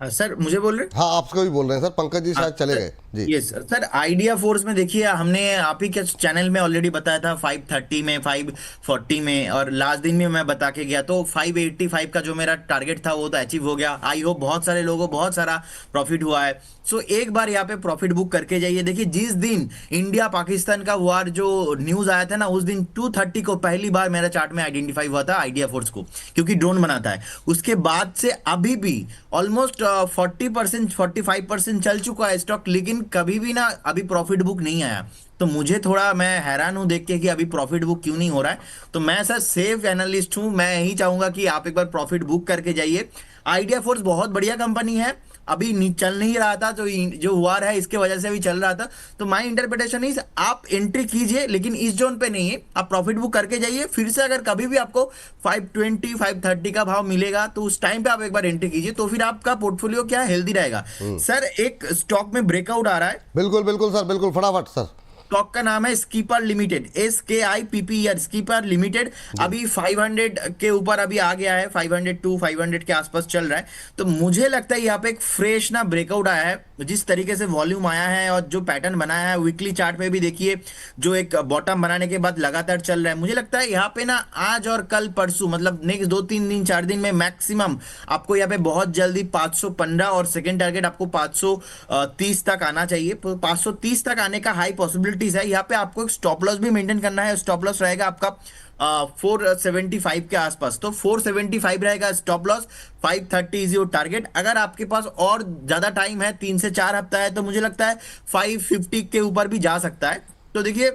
Speaker 2: सर मुझे बोल रहे हैं?
Speaker 1: हाँ, आपको भी बोल रहे हैं सर, पंकज जी शायद चले गए जी।
Speaker 2: यस सर, आइडिया फोर्स में देखिए हमने आप ही के चैनल में ऑलरेडी बताया था 530 में, 540 में, और लास्ट दिन में मैं बता के गया, तो 585 का जो मेरा टारगेट था वो तो अचीव हो गया। आई होप बहुत सारे लोगों बहुत सारा प्रॉफिट हुआ है। सो एक बार यहाँ पे प्रॉफिट बुक करके जाइए। देखिए जिस दिन इंडिया पाकिस्तान का वार जो न्यूज आया था ना, उस दिन 230 को पहली बार मेरा चार्ट में आइडेंटिफाई हुआ था आइडिया फोर्स को, क्योंकि ड्रोन बनाता है। उसके बाद से अभी भी ऑलमोस्ट 40%, 45% चल चुका है स्टॉक, लेकिन कभी भी ना अभी प्रॉफिट बुक नहीं आया। तो मुझे थोड़ा, मैं हैरान हूं देख के कि अभी प्रॉफिट बुक क्यों नहीं हो रहा है। तो मैं सर सेफ एनालिस्ट हूं, मैं यही चाहूंगा कि आप एक बार प्रॉफिट बुक करके जाइए। आइडिया फोर्स बहुत बढ़िया कंपनी है, अभी चल नहीं रहा था, तो जो हुआ है इसके वजह से भी चल रहा था। तो माय इंटरप्रिटेशन इज आप एंट्री कीजिए, लेकिन इस जोन पे नहीं है, आप प्रॉफिट बुक करके जाइए। फिर से अगर कभी भी आपको 520, 530 का भाव मिलेगा तो उस टाइम पे आप एक बार एंट्री कीजिए, तो फिर आपका पोर्टफोलियो क्या हेल्दी रहेगा। सर एक स्टॉक में ब्रेकआउट आ रहा है।
Speaker 1: बिल्कुल बिल्कुल सर, बिल्कुल फटाफट सर।
Speaker 2: स्टॉक का नाम है skipper limited, SKIPPER, skipper limited. अभी 500 के ऊपर अभी आ गया है, 502, 500 के आसपास चल रहा है। तो मुझे लगता है यहाँ पे एक फ्रेश ना ब्रेकआउट आया है। जिस तरीके से वॉल्यूम आया है और जो पैटर्न बनाया है, वीकली चार्ट में भी देखिए जो एक बॉटम बनाने के बाद लगातार चल रहा है। मुझे लगता है यहाँ पे ना आज और कल परसों, मतलब नेक्स्ट 2-3 दिन 4 दिन में मैक्सिमम आपको यहाँ पे बहुत जल्दी 515 और सेकेंड टारगेट आपको 530 तक आना चाहिए। 530 तक आने का हाई पॉसिबिलिटी है। यहाँ पे आपको एक स्टॉप लॉस भी मेंटेन करना है। स्टॉप लॉस रहेगा आपका 475 के आसपास, तो 475 रहेगा stop loss, 530 is your target. अगर आपके पास और ज्यादा टाइम है, 3 से 4 हफ्ता है, तो मुझे लगता है 550 के ऊपर भी जा सकता है। तो देखिए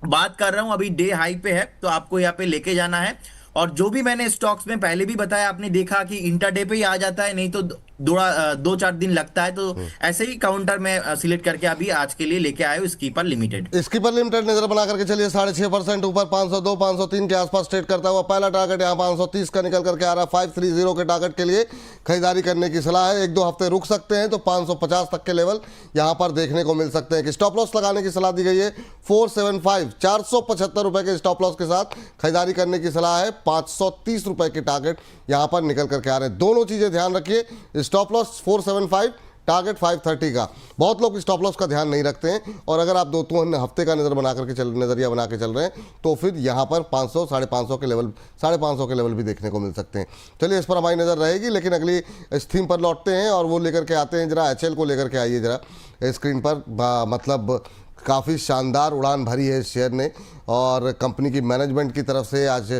Speaker 2: बात कर रहा हूं, अभी डे हाई पे है, तो आपको यहाँ पे लेके जाना है। और जो भी मैंने स्टॉक्स में पहले भी बताया, आपने देखा कि इंटरडे पे ही आ जाता है, नहीं तो दो चार दिन लगता है, तो ऐसे ही काउंटर में सिलेक्ट करके अभी आज के लिए लेके आए हो स्कीपर लिमिटेड।
Speaker 1: इसकी पर लिमिटेड नजर बना करके चलिए 6.5% ऊपर 502 503 के आसपास ट्रेड करता हुआ पहला टारगेट यहाँ 530 का निकल करके आ रहा है। 530 के टारगेट के लिए खरीदारी करने की सलाह है। एक दो हफ्ते रुक सकते हैं तो 550 तक के लेवल यहाँ पर देखने को मिल सकते हैं। कि स्टॉप लॉस लगाने की सलाह दी गई है 475 475 रुपए के स्टॉप लॉस के साथ खरीदारी करने की सलाह है। 530 रुपए के टारगेट यहाँ पर निकल करके आ रहे हैं। दोनों चीजें ध्यान रखिए, स्टॉप लॉस 475, टारगेट 530 का। बहुत लोग स्टॉप लॉस का ध्यान नहीं रखते हैं और अगर आप 2-3 हफ्ते का नजरिया बना के चल रहे हैं तो फिर यहाँ पर 500 550 के लेवल 550 के लेवल भी देखने को मिल सकते हैं। चलिए इस पर हमारी नज़र रहेगी, लेकिन अगली इस थीम पर लौटते हैं और वो लेकर के आते हैं। जरा एचएल को लेकर के आइए जरा स्क्रीन पर। मतलब काफ़ी शानदार उड़ान भरी है इस शेयर ने और कंपनी की मैनेजमेंट की तरफ से आज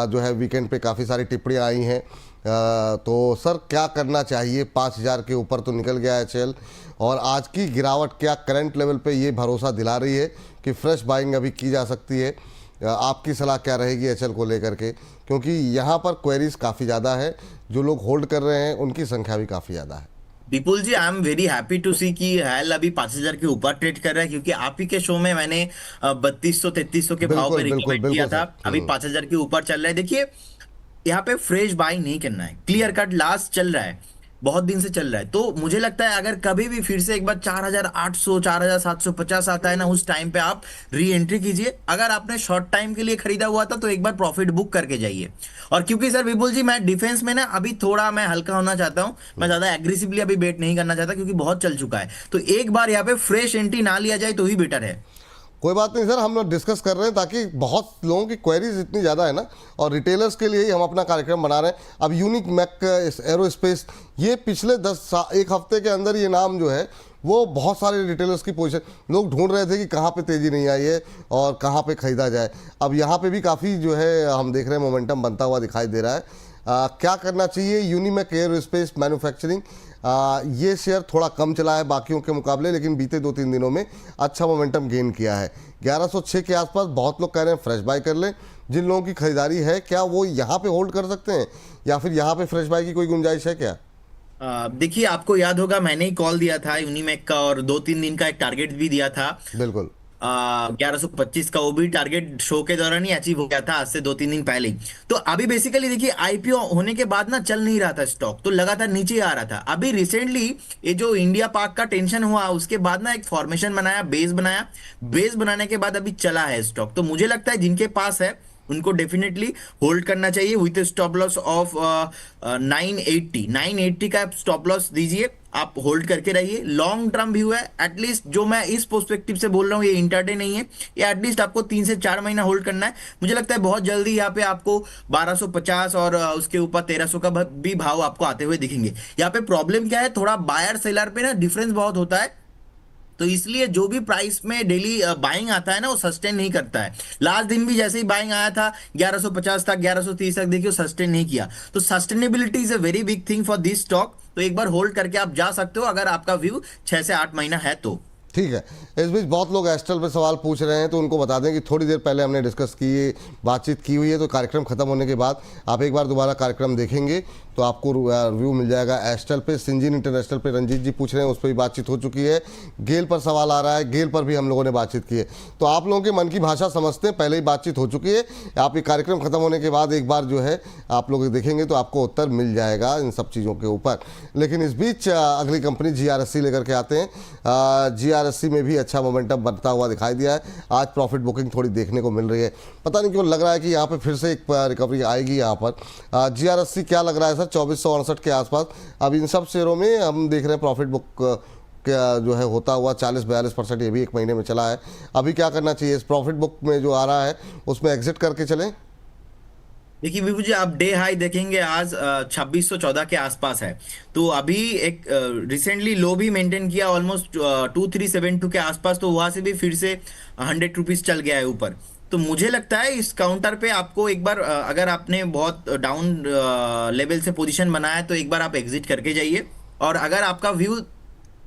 Speaker 1: जो है वीकेंड पे काफ़ी सारी टिप्पणियाँ आई हैं। तो सर क्या करना चाहिए? 5000 के ऊपर तो निकल गया एचएल और आज की गिरावट क्या करंट लेवल पे ये भरोसा दिला रही है कि फ्रेश बाइंग अभी की जा सकती है? आपकी सलाह क्या रहेगी एचएल को लेकर के, क्योंकि यहाँ पर क्वेरीज काफ़ी ज़्यादा है, जो लोग होल्ड कर रहे हैं उनकी संख्या भी काफ़ी ज़्यादा है।
Speaker 2: Vipul ji, I am very happy to see कि हैल अभी 5000 के ऊपर ट्रेड कर रहा है, क्योंकि आप ही के शो में मैंने 3200-3300 के भाव पे रिकमेंड किया था। अभी 5000 के ऊपर चल रहा है। देखिए, यहाँ पे फ्रेश बाइंग नहीं करना है, क्लियर कट लास्ट चल रहा है, बहुत दिन से चल रहा है। तो मुझे लगता है अगर कभी भी फिर से एक बार 4800 4750 आता है ना, उस टाइम पे आप री एंट्री कीजिए। अगर आपने शॉर्ट टाइम के लिए खरीदा हुआ था तो एक बार प्रॉफिट बुक करके जाइए। और क्योंकि सर विपुल जी, मैं डिफेंस में ना अभी थोड़ा मैं हल्का होना चाहता हूं, मैं ज्यादा एग्रेसिवली अभी बेट नहीं करना चाहता क्योंकि बहुत चल चुका है। तो एक बार यहाँ पे फ्रेश एंट्री ना लिया जाए तो ही बेटर है।
Speaker 1: कोई बात नहीं सर, हम लोग डिस्कस कर रहे हैं ताकि बहुत लोगों की क्वेरीज इतनी ज़्यादा है ना, और रिटेलर्स के लिए ही हम अपना कार्यक्रम बना रहे हैं। अब यूनिक मैक एरोस्पेस, ये पिछले 1 हफ्ते के अंदर ये नाम जो है वो बहुत सारे रिटेलर्स की पोजीशन, लोग ढूंढ रहे थे कि कहाँ पे तेज़ी नहीं आई है और कहाँ पे ख़रीदा जाए। अब यहाँ पे भी काफ़ी जो है हम देख रहे हैं मोमेंटम बनता हुआ दिखाई दे रहा है। क्या करना चाहिए? यूनिमैक एरोस्पेस मैन्युफैक्चरिंग, ये शेयर थोड़ा कम चला है बाकियों के मुकाबले, लेकिन बीते 2-3 दिनों में अच्छा मोमेंटम गेन किया है। 1106 के आसपास बहुत लोग कह रहे हैं फ्रेश बाय कर लें। जिन लोगों की खरीदारी है, क्या वो यहाँ पे होल्ड कर सकते हैं या फिर यहाँ पे फ्रेश बाय की कोई गुंजाइश है क्या?
Speaker 2: देखिए, आपको याद होगा मैंने ही कॉल दिया था यूनिमैक का और 2-3 दिन का एक टारगेट भी दिया था।
Speaker 1: बिल्कुल
Speaker 2: 1125 का, वो भी टारगेट शो के दौरान ही अचीव हो गया था, आज से 2-3 दिन पहले ही। तो अभी बेसिकली देखिए, आईपीओ होने के बाद ना चल नहीं रहा था स्टॉक, तो लगातार नीचे आ रहा था। अभी रिसेंटली ये जो इंडिया पाक का टेंशन हुआ, उसके बाद ना एक फॉर्मेशन बनाया, बेस बनाने के बाद अभी चला है स्टॉक। तो मुझे लगता है जिनके पास है उनको डेफिनेटली होल्ड करना चाहिए विथ स्टॉप लॉस ऑफ 980 का स्टॉप लॉस दीजिए, आप होल्ड करके रहिए। लॉन्ग टर्म व्यू है, एटलीस्ट जो मैं इस पर्सपेक्टिव से बोल रहा हूँ, ये इंटरडे नहीं है, ये एटलीस्ट आपको 3 से 4 महीना होल्ड करना है। मुझे लगता है बहुत जल्दी यहाँ पे आपको 1250 और उसके ऊपर 1300 का भी भाव आपको आते हुए दिखेंगे। यहाँ पे प्रॉब्लम क्या है, थोड़ा बायर सेलर पे ना डिफरेंस बहुत होता है, तो इसलिए जो भी प्राइस में डेली बाइंग आता है ना, वो सस्टेन नहीं करता है। लास्ट दिन भी जैसे ही बाइंग आया था 1150 तक, 1130 तक, देखिए सस्टेन नहीं किया। तो sustainability is a very big thing for this stock. तो एक बार होल्ड करके आप जा सकते हो अगर आपका व्यू 6 से 8 महीना है तो।
Speaker 1: ठीक है। इस बीच बहुत लोग एस्ट्रल पे सवाल पूछ रहे हैं, तो उनको बता दें कि थोड़ी देर पहले हमने डिस्कस की, बातचीत की हुई है। तो कार्यक्रम खत्म होने के बाद आप एक बार दोबारा कार्यक्रम देखेंगे तो आपको रिव्यू मिल जाएगा एस्ट्रल पे। सिंजीन इंटरनेशनल पे रंजीत जी पूछ रहे हैं, उस पर भी बातचीत हो चुकी है। गेल पर सवाल आ रहा है, गेल पर भी हम लोगों ने बातचीत की है। तो आप लोगों के मन की भाषा समझते हैं, पहले ही बातचीत हो चुकी है। आप ये कार्यक्रम खत्म होने के बाद एक बार जो है आप लोग देखेंगे तो आपको उत्तर मिल जाएगा इन सब चीज़ों के ऊपर। लेकिन इस बीच अगली कंपनी GRSC लेकर के आते हैं। GRSC में भी अच्छा मोमेंटम बनता हुआ दिखाई दिया है। आज प्रॉफिट बुकिंग थोड़ी देखने को मिल रही है, पता नहीं क्यों लग रहा है कि यहाँ पे फिर से एक रिकवरी आएगी। यहाँ पर GRSC क्या लग रहा है सर, 2468 के आसपास। अब इन सब शेयरों में हम देख रहे हैं प्रॉफिट बुक क्या जो है होता हुआ 40-42%, ये भी 1 महीने में चला है। अभी क्या करना चाहिए? इस प्रॉफिट बुक में जो आ रहा है उसमें एग्जिट करके चलें?
Speaker 2: देखिए विभू जी, आप डे हाई देखेंगे आज 2614 के आसपास है। तो अभी एक रिसेंटली लो भी मेंटेन किया ऑलमोस्ट 2372 के आसपास, तो वहां से भी फिर से 100 रुपीज चल गया है ऊपर। तो मुझे लगता है इस काउंटर पे आपको एक बार अगर आपने बहुत डाउन लेवल से पोजीशन बनाया है तो एक बार आप एग्जिट करके जाइए। और अगर आपका व्यू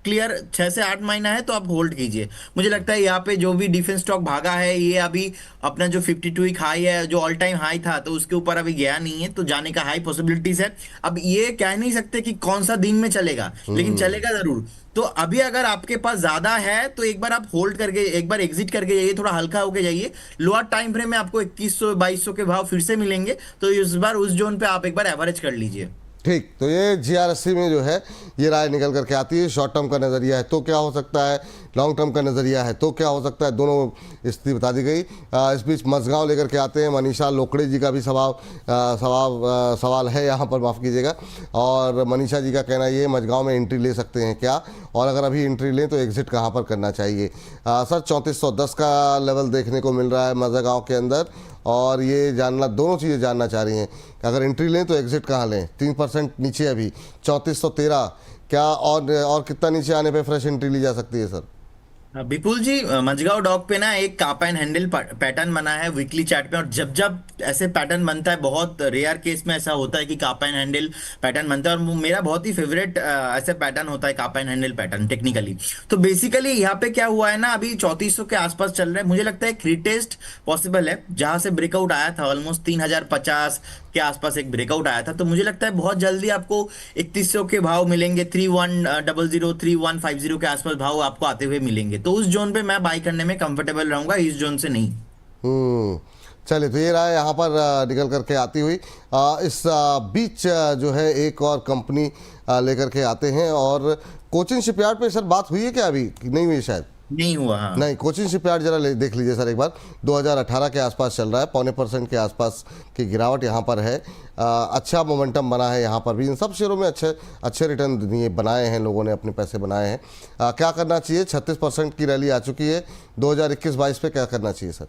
Speaker 2: क्लियर 6 से 8 महीना है तो आप होल्ड कीजिए। मुझे लगता है यहाँ पे जो भी डिफेंस स्टॉक भागा है ये अभी अपना जो 52 वीक हाई है, जो ऑल टाइम हाई था, तो उसके ऊपर अभी गया नहीं है, तो जाने का हाई पॉसिबिलिटीज है। अब ये कह नहीं सकते कि कौन सा दिन में चलेगा, लेकिन चलेगा जरूर। तो अभी अगर आपके पास ज्यादा है तो एक बार आप होल्ड करके एक बार एग्जिट करके जाइए, थोड़ा हल्का होके जाइए। लोअर टाइम फ्रेम में आपको 2100-2200 के भाव फिर से मिलेंगे, तो इस बार उस जोन पे आप एक बार एवरेज कर लीजिए।
Speaker 1: ठीक, तो ये GRSC में जो है ये राय निकल करके आती है। शॉर्ट टर्म का नज़रिया है तो क्या हो सकता है, लॉन्ग टर्म का नज़रिया है तो क्या हो सकता है, दोनों स्थिति बता दी गई। इस बीच मझगांव लेकर के आते हैं। मनीषा लोकड़े जी का भी सवाल है यहाँ पर, माफ़ कीजिएगा। और मनीषा जी का कहना ये, मझगांव में एंट्री ले सकते हैं क्या, और अगर अभी एंट्री लें तो एग्जिट कहाँ पर करना चाहिए। सर 3410 का लेवल देखने को मिल रहा है मझगांव के अंदर, और ये जानना, दोनों चीज़ें जानना चाह रही हैं कि अगर एंट्री लें तो एग्जिट कहाँ लें। 3% नीचे अभी 3413, क्या और कितना नीचे आने पे फ्रेश एंट्री ली जा सकती है सर?
Speaker 2: विपुल जी, मझगांव डॉक पे ना एक काप एंड हैंडल पैटर्न बना है वीकली चार्ट में, और जब जब ऐसे पैटर्न बनता है, बहुत रेयर केस में ऐसा होता है कि काप एंड हैंडल पैटर्न बनता है, और मेरा बहुत ही फेवरेट ऐसे पैटर्न होता है काप एंड हैंडल पैटर्न टेक्निकली। तो बेसिकली यहाँ पे क्या हुआ है ना, अभी 3400 के आसपास चल रहा है। मुझे लगता है एक रीटेस्ट पॉसिबल है, जहां से ब्रेकआउट आया था ऑलमोस्ट 3050 के आसपास एक ब्रेकआउट आया था। तो मुझे लगता है बहुत जल्दी आपको 3100 के भाव मिलेंगे, 3100 3150 के आसपास भाव आपको आते हुए मिलेंगे। तो उस जोन पे मैं बाई करने में कंफर्टेबल रहूंगा, इस जोन से नहीं।
Speaker 1: चलिए, तो ये रहा यहाँ पर निकल करके आती हुई। इस बीच जो है एक और कंपनी लेकर के आते हैं, और कोचिन शिपयार्ड पे सर बात हुई है क्या अभी? नहीं हुई शायद।
Speaker 2: नहीं हुआ, हाँ।
Speaker 1: नहीं, कोचिन शिपयार्ड जरा देख लीजिए सर एक बार। 2018 के आसपास चल रहा है, 0.25% के आसपास की गिरावट यहाँ पर है। अच्छा मोमेंटम बना है यहाँ पर भी। इन सब शेयरों में अच्छे रिटर्न दिए बनाए हैं लोगों ने, अपने पैसे बनाए हैं। क्या करना चाहिए? 36% की रैली आ चुकी है 2021-22 पे, क्या करना चाहिए सर?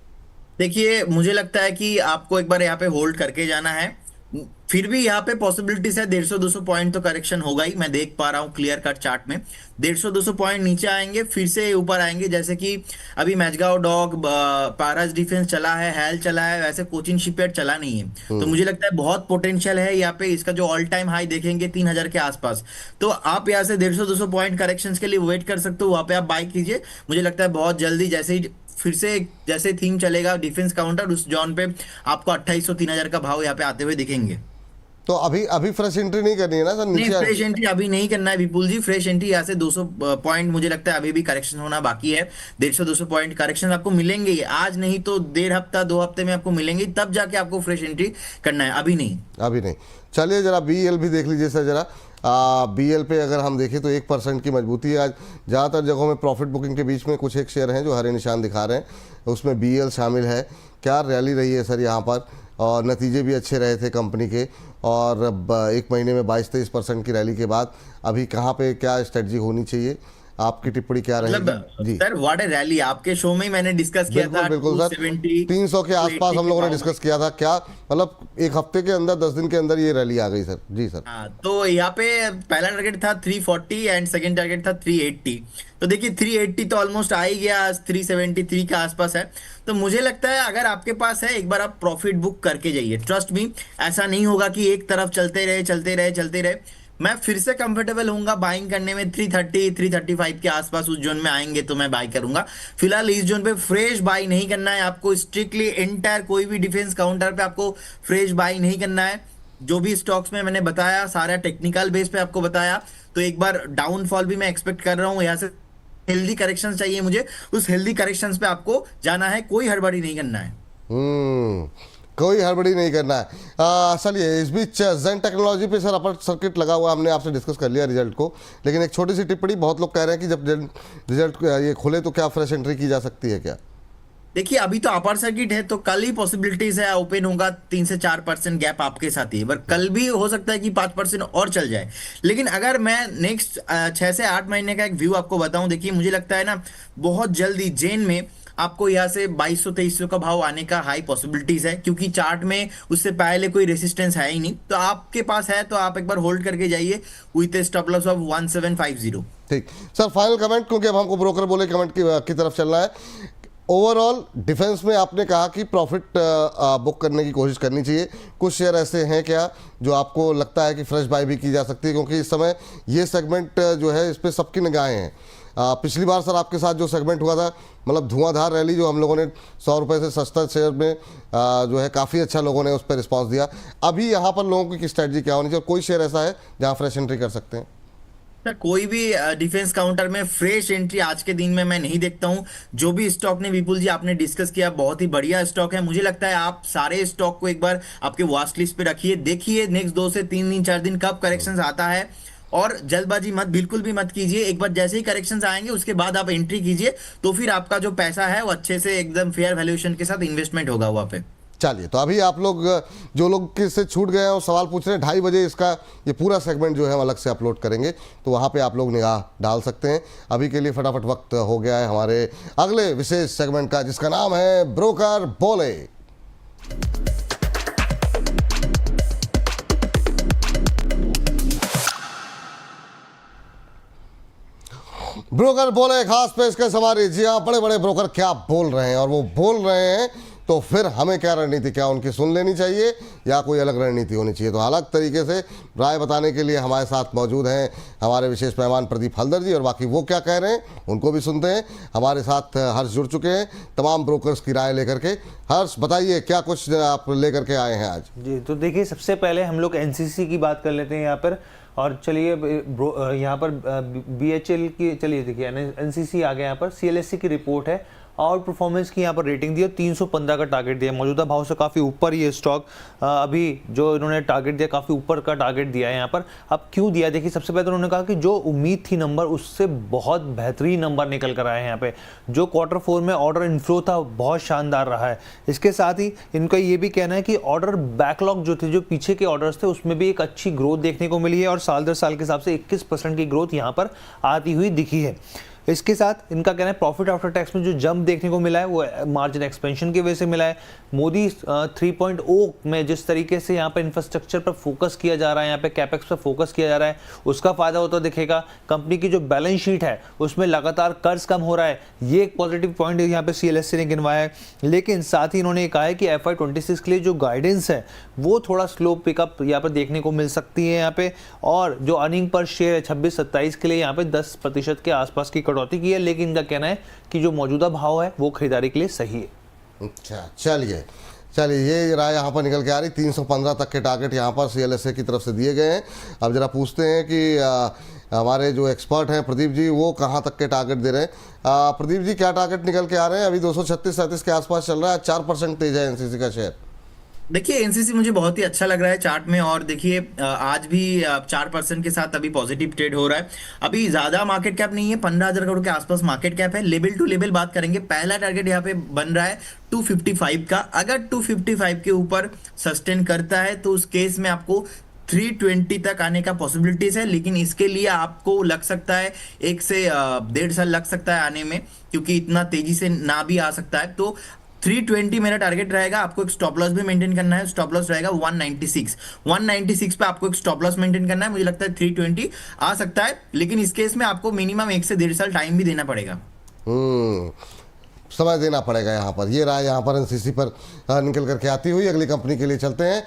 Speaker 2: देखिए, मुझे लगता है कि आपको एक बार यहाँ पे होल्ड करके जाना है। फिर भी यहाँ पे पॉसिबिलिटीज है 150-200 पॉइंट तो करेक्शन होगा ही, मैं देख पा रहा हूँ क्लियर कट चार्ट में। 150-200 पॉइंट नीचे आएंगे, फिर से ऊपर आएंगे, जैसे कि अभी मैचगांव डॉक, पारस डिफेंस चला है, हैल चला है, वैसे कोचिन शिपयार्ड चला नहीं है। तो मुझे लगता है बहुत पोटेंशियल है यहाँ पे। इसका जो ऑल टाइम हाई देखेंगे 3000 के आसपास, तो आप यहाँ से 150-200 पॉइंट करेक्शन के लिए वेट कर सकते हो, वहाँ पे आप बाई कीजिए। मुझे लगता है बहुत जल्दी जैसे ही फिर से जैसे थीम चलेगा डिफेंस काउंटर, उस जॉन पे आपको 2800-3000 का भाव यहाँ पे आते हुए दिखेंगे।
Speaker 1: तो अभी फ्रेश एंट्री नहीं करनी है ना सर?
Speaker 2: नहीं,
Speaker 1: नीचे
Speaker 2: फ्रेश एंट्री अभी नहीं करना है विपुल जी। फ्रेश एंट्री यहाँ से 200 पॉइंट मुझे लगता है अभी भी करेक्शन होना बाकी है। 150-200 पॉइंट करेक्शन आपको मिलेंगे ही, आज नहीं तो 1.5-2 हफ्ते में आपको मिलेंगे, तब जाके आपको फ्रेश एंट्री करना है, अभी नहीं।
Speaker 1: अभी नहीं। चलिए जरा BEL भी देख लीजिए सर जरा। BEL पे अगर हम देखें तो 1% की मजबूती है आज। ज़्यादातर जगहों में प्रॉफिट बुकिंग के बीच में कुछ एक शेयर हैं जो हरे निशान दिखा रहे हैं, उसमें BEL शामिल है। क्या रैली रही है सर यहाँ पर, और नतीजे भी अच्छे रहे थे कंपनी के, और एक महीने में 22-23% की रैली के बाद अभी कहाँ पे क्या स्ट्रेटजी होनी चाहिए, आपकी टिप्पणी क्या रहेगी जी?
Speaker 2: सर व्हाट ए रैली, आपके शो में ही मैंने डिस्कस किया था।
Speaker 1: बिल्कुल सर, 300 के आसपास हम लोगों ने डिस्कस किया था। क्या मतलब एक हफ्ते के अंदर, 10 दिन के अंदर ये रैली आ गई सर? जी सर।
Speaker 2: हाँ, तो यहाँ पे पहला टारगेट था 340 एंड सेकंड टारगेट था 380। तो देखिए 380 तो ऑलमोस्ट आ ही गया, 373 के आसपास है। तो मुझे लगता है अगर आपके पास है, एक बार आप प्रॉफिट बुक करके जाइए। ट्रस्ट मी, ऐसा नहीं होगा कि एक तरफ चलते रहे। मैं फिर से कंफर्टेबल होऊंगा बाइंग करने में। 330-335 के आसपास उस जोन में आएंगे तो मैं बाई करूंगा। फिलहाल इस जोन पे फ्रेश बाई नहीं करना है आपको। स्ट्रिक्टली एंटायर कोई भी डिफेंस काउंटर पे आपको फ्रेश बाई नहीं करना है। जो भी स्टॉक्स में मैंने बताया सारा टेक्निकल बेस पे आपको बताया। तो एक बार डाउनफॉल भी मैं एक्सपेक्ट कर रहा हूँ, यहाँ से हेल्दी करेक्शन चाहिए मुझे। उस हेल्दी करेक्शंस पे आपको जाना है, कोई हड़बड़ी नहीं करना है।
Speaker 1: कोई हड़बड़ी नहीं करना है। चलिए, इस बीच जेन टेक्नोलॉजी पे सर अपर सर्किट लगा हुआ, हमने आपसे डिस्कस कर लिया रिजल्ट को, लेकिन एक छोटी सी टिप्पणी, बहुत लोग कह रहे हैं कि जब रिजल्ट ये खुले तो क्या फ्रेश एंट्री की जा सकती है क्या?
Speaker 2: देखिए, अभी तो अपर सर्किट है, तो कल ही पॉसिबिलिटीज है ओपन होगा 3 से 4% गैप आपके साथ ही, पर कल भी हो सकता है कि 5% और चल जाए। लेकिन अगर मैं नेक्स्ट 6 से 8 महीने का एक व्यू आपको बताऊं, देखिए मुझे लगता है ना बहुत जल्दी जेन में आपको यहाँ से 2200-2300 का भाव आने का हाई पॉसिबिलिटीज है, क्योंकि चार्ट में उससे पहले कोई रेसिस्टेंस है ही नहीं। तो आपके पास है तो आप एक बार होल्ड करके जाइए विथ स्टॉप लॉस ऑफ 1750।
Speaker 1: ठीक सर, फाइनल कमेंट, क्योंकि अब हमको ब्रोकर बोले कमेंट की तरफ चलना है। ओवरऑल डिफेंस में आपने कहा कि प्रॉफिट बुक करने की कोशिश करनी चाहिए। कुछ शेयर ऐसे हैं क्या जो आपको लगता है कि फ्रेश बाय भी की जा सकती है, क्योंकि इस समय ये सेगमेंट जो है इस पर सबकी निगाहें हैं। पिछली बार सर आपके साथ जो सेगमेंट हुआ था, मतलब धुआंधार रैली, जो हम लोगों ने 100 रुपये से सस्ता शेयर में जो है काफ़ी अच्छा लोगों ने उस पर रिस्पॉन्स दिया। अभी यहाँ पर लोगों की स्ट्रैटेजी क्या होनी चाहिए, कोई शेयर ऐसा है जहाँ फ्रेश एंट्री कर सकते हैं?
Speaker 2: सर कोई भी डिफेंस काउंटर में फ्रेश एंट्री आज के दिन में मैं नहीं देखता हूं। जो भी स्टॉक ने विपुल जी आपने डिस्कस किया बहुत ही बढ़िया स्टॉक है। मुझे लगता है आप सारे स्टॉक को एक बार आपके वॉच लिस्ट पे रखिए, देखिए नेक्स्ट 2 से 3 दिन 4 दिन कब करेक्शंस आता है, और जल्दबाजी मत बिल्कुल भी मत कीजिए। एक बार जैसे ही करेक्शंस आएंगे उसके बाद आप एंट्री कीजिए, तो फिर आपका जो पैसा है वो अच्छे से एकदम फेयर वैल्यूएशन के साथ इन्वेस्टमेंट होगा वहाँ पे।
Speaker 1: चलिए, तो अभी आप लोग जो लोग किससे छूट गए हैं और सवाल पूछ रहे हैं, 2:30 बजे इसका ये पूरा सेगमेंट जो है हम अलग से अपलोड करेंगे, तो वहाँ पे आप लोग निगाह डाल सकते हैं। अभी के लिए फटाफट वक्त हो गया है हमारे अगले विशेष सेगमेंट का, जिसका नाम है ब्रोकर बोले। ब्रोकर बोले खास पेशकश हमारी। जी हाँ, बड़े बड़े ब्रोकर क्या बोल रहे हैं, और वो बोल रहे हैं तो फिर हमें क्या रणनीति, क्या उनकी सुन लेनी चाहिए या कोई अलग रणनीति होनी चाहिए? तो अलग तरीके से राय बताने के लिए हमारे साथ मौजूद हैं हमारे विशेष मेहमान प्रदीप हल्दर जी, और बाकी वो क्या कह रहे हैं उनको भी सुनते हैं। हमारे साथ हर्ष जुड़ चुके हैं तमाम ब्रोकर्स की राय लेकर के। हर्ष, बताइए क्या कुछ आप लेकर के आए हैं आज?
Speaker 4: जी, तो देखिए, सबसे पहले हम लोग एनसीसी की बात कर लेते हैं यहाँ पर। और चलिए यहाँ पर बीएचएल की, चलिए देखिए एनसीसी आ गया। यहाँ पर सीएलएससी की रिपोर्ट है और परफॉर्मेंस की यहाँ पर रेटिंग दी है, 315 का टारगेट दिया। मौजूदा भाव से काफ़ी ऊपर ये स्टॉक अभी जो इन्होंने टारगेट दिया, काफ़ी ऊपर का टारगेट दिया है यहाँ पर। अब क्यों दिया, देखिए सबसे पहले तो उन्होंने कहा कि जो उम्मीद थी नंबर, उससे बहुत बेहतरीन नंबर निकल कर आए हैं यहाँ पे। जो क्वार्टर 4 में ऑर्डर इनफ्लो था बहुत शानदार रहा है। इसके साथ ही इनका ये भी कहना है कि ऑर्डर बैकलॉग जो थे, जो पीछे के ऑर्डर्स थे, उसमें भी एक अच्छी ग्रोथ देखने को मिली है, और साल दर साल के हिसाब से 21% की ग्रोथ यहाँ पर आती हुई दिखी है। इसके साथ इनका कहना है प्रॉफिट आफ्टर टैक्स में जो जंप देखने को मिला है वो मार्जिन एक्सपेंशन की वजह से मिला है। मोदी 3.0 में जिस तरीके से यहाँ पे इंफ्रास्ट्रक्चर पर फोकस किया जा रहा है, यहाँ पे कैपेक्स पर फोकस किया जा रहा है, उसका फायदा होता दिखेगा। कंपनी की जो बैलेंस शीट है उसमें लगातार कर्ज कम हो रहा है, ये एक पॉजिटिव पॉइंट यहाँ पे सीएलएससी ने गिनवाया है। लेकिन साथ ही इन्होंने कहा है कि FY26 के लिए जो गाइडेंस है वो थोड़ा स्लो पिकअप यहाँ पर देखने को मिल सकती है यहाँ पे। और जो अर्निंग पर शेयर है 26-27 के लिए यहाँ पे 10% के आसपास की कटौती की है। लेकिन इनका कहना है कि जो मौजूदा भाव है वो खरीदारी के लिए सही है।
Speaker 1: अच्छा, चलिए ये राय यहाँ पर निकल के आ रही। 315 तक के टारगेट यहाँ पर सीएलएसए की तरफ से दिए गए हैं। अब जरा पूछते हैं कि हमारे जो एक्सपर्ट हैं प्रदीप जी, वो कहाँ तक के टारगेट दे रहे हैं। प्रदीप जी, क्या टारगेट निकल के आ रहे हैं? अभी 236-37 के आसपास चल रहा है, 4% तेज है एनसीसी का शेयर।
Speaker 2: देखिए एनसीसी मुझे बहुत ही अच्छा लग रहा है चार्ट में, और देखिए आज भी 4% के साथ अभी पॉजिटिव ट्रेड हो रहा है। अभी ज्यादा मार्केट कैप नहीं है, 15,000 करोड़ के आसपास मार्केट कैप है। लेवल टू लेवल बात करेंगे, पहला टारगेट यहाँ पे बन रहा है 255 का। अगर 255 के ऊपर सस्टेन करता है तो उस केस में आपको 320 तक आने का पॉसिबिलिटीज है। लेकिन इसके लिए आपको लग सकता है 1 से 1.5 साल लग सकता है आने में, क्योंकि इतना तेजी से ना भी आ सकता है। तो 320 मेरा टारगेट रहेगा। आपको एक स्टॉप लॉस भी मेंटेन करना है। स्टॉप लॉस रहेगा 196 पे आपको एक स्टॉप लॉस मेंटेन करना है। मुझे लगता है 320 आ सकता है, लेकिन इस केस में आपको मिनिमम 1 से 1.5 साल टाइम भी देना पड़ेगा।
Speaker 1: समय देना पड़ेगा यहाँ पर। ये राय यहाँ पर एनसीसी पर निकल करके आती हुई। अगली कंपनी के लिए चलते हैं।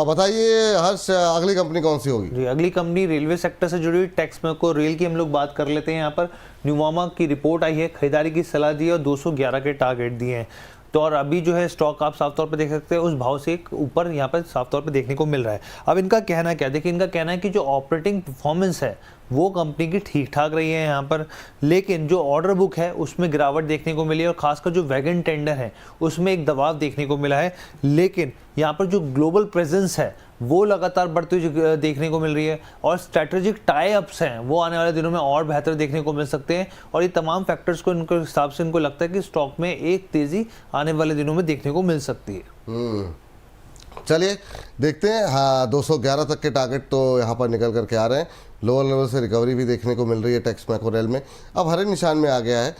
Speaker 1: बताइए हर्ष, अगली कंपनी कौन सी होगी?
Speaker 4: जी, अगली कंपनी रेलवे सेक्टर से जुड़ी टेक्समेको रेल की हम लोग बात कर लेते हैं। यहाँ पर न्यूमामा की रिपोर्ट आई है, खरीदारी की सलाह दी है और 211 के टारगेट दिए हैं। तो और अभी जो है स्टॉक आप साफ तौर पे देख सकते हैं उस भाव से एक ऊपर यहाँ पर साफ तौर पे देखने को मिल रहा है। अब इनका कहना क्या, देखिए इनका कहना है कि जो ऑपरेटिंग परफॉर्मेंस है वो कंपनी की ठीक ठाक रही है यहाँ पर, लेकिन जो ऑर्डर बुक है उसमें गिरावट देखने को मिली है, और खासकर जो वैगन टेंडर है उसमें एक दबाव देखने को मिला है। लेकिन यहाँ पर जो ग्लोबल प्रेजेंस है वो लगातार बढ़ती हुई देखने को मिल रही है, और स्ट्रैटेजिक टाई अप्स हैं वो आने वाले दिनों में और बेहतर देखने को मिल सकते हैं। और ये तमाम फैक्टर्स को इनके हिसाब से इनको लगता है कि स्टॉक में एक तेजी आने वाले दिनों में देखने को मिल सकती है।
Speaker 1: चलिए देखते हैं। हाँ, 211 तक के टारगेट तो यहाँ पर निकल करके आ रहे हैं। लोअर लेवल से रिकवरी भी देखने को मिल रही है टेक्समेको रेल में। अब हरे निशान में आ गया है।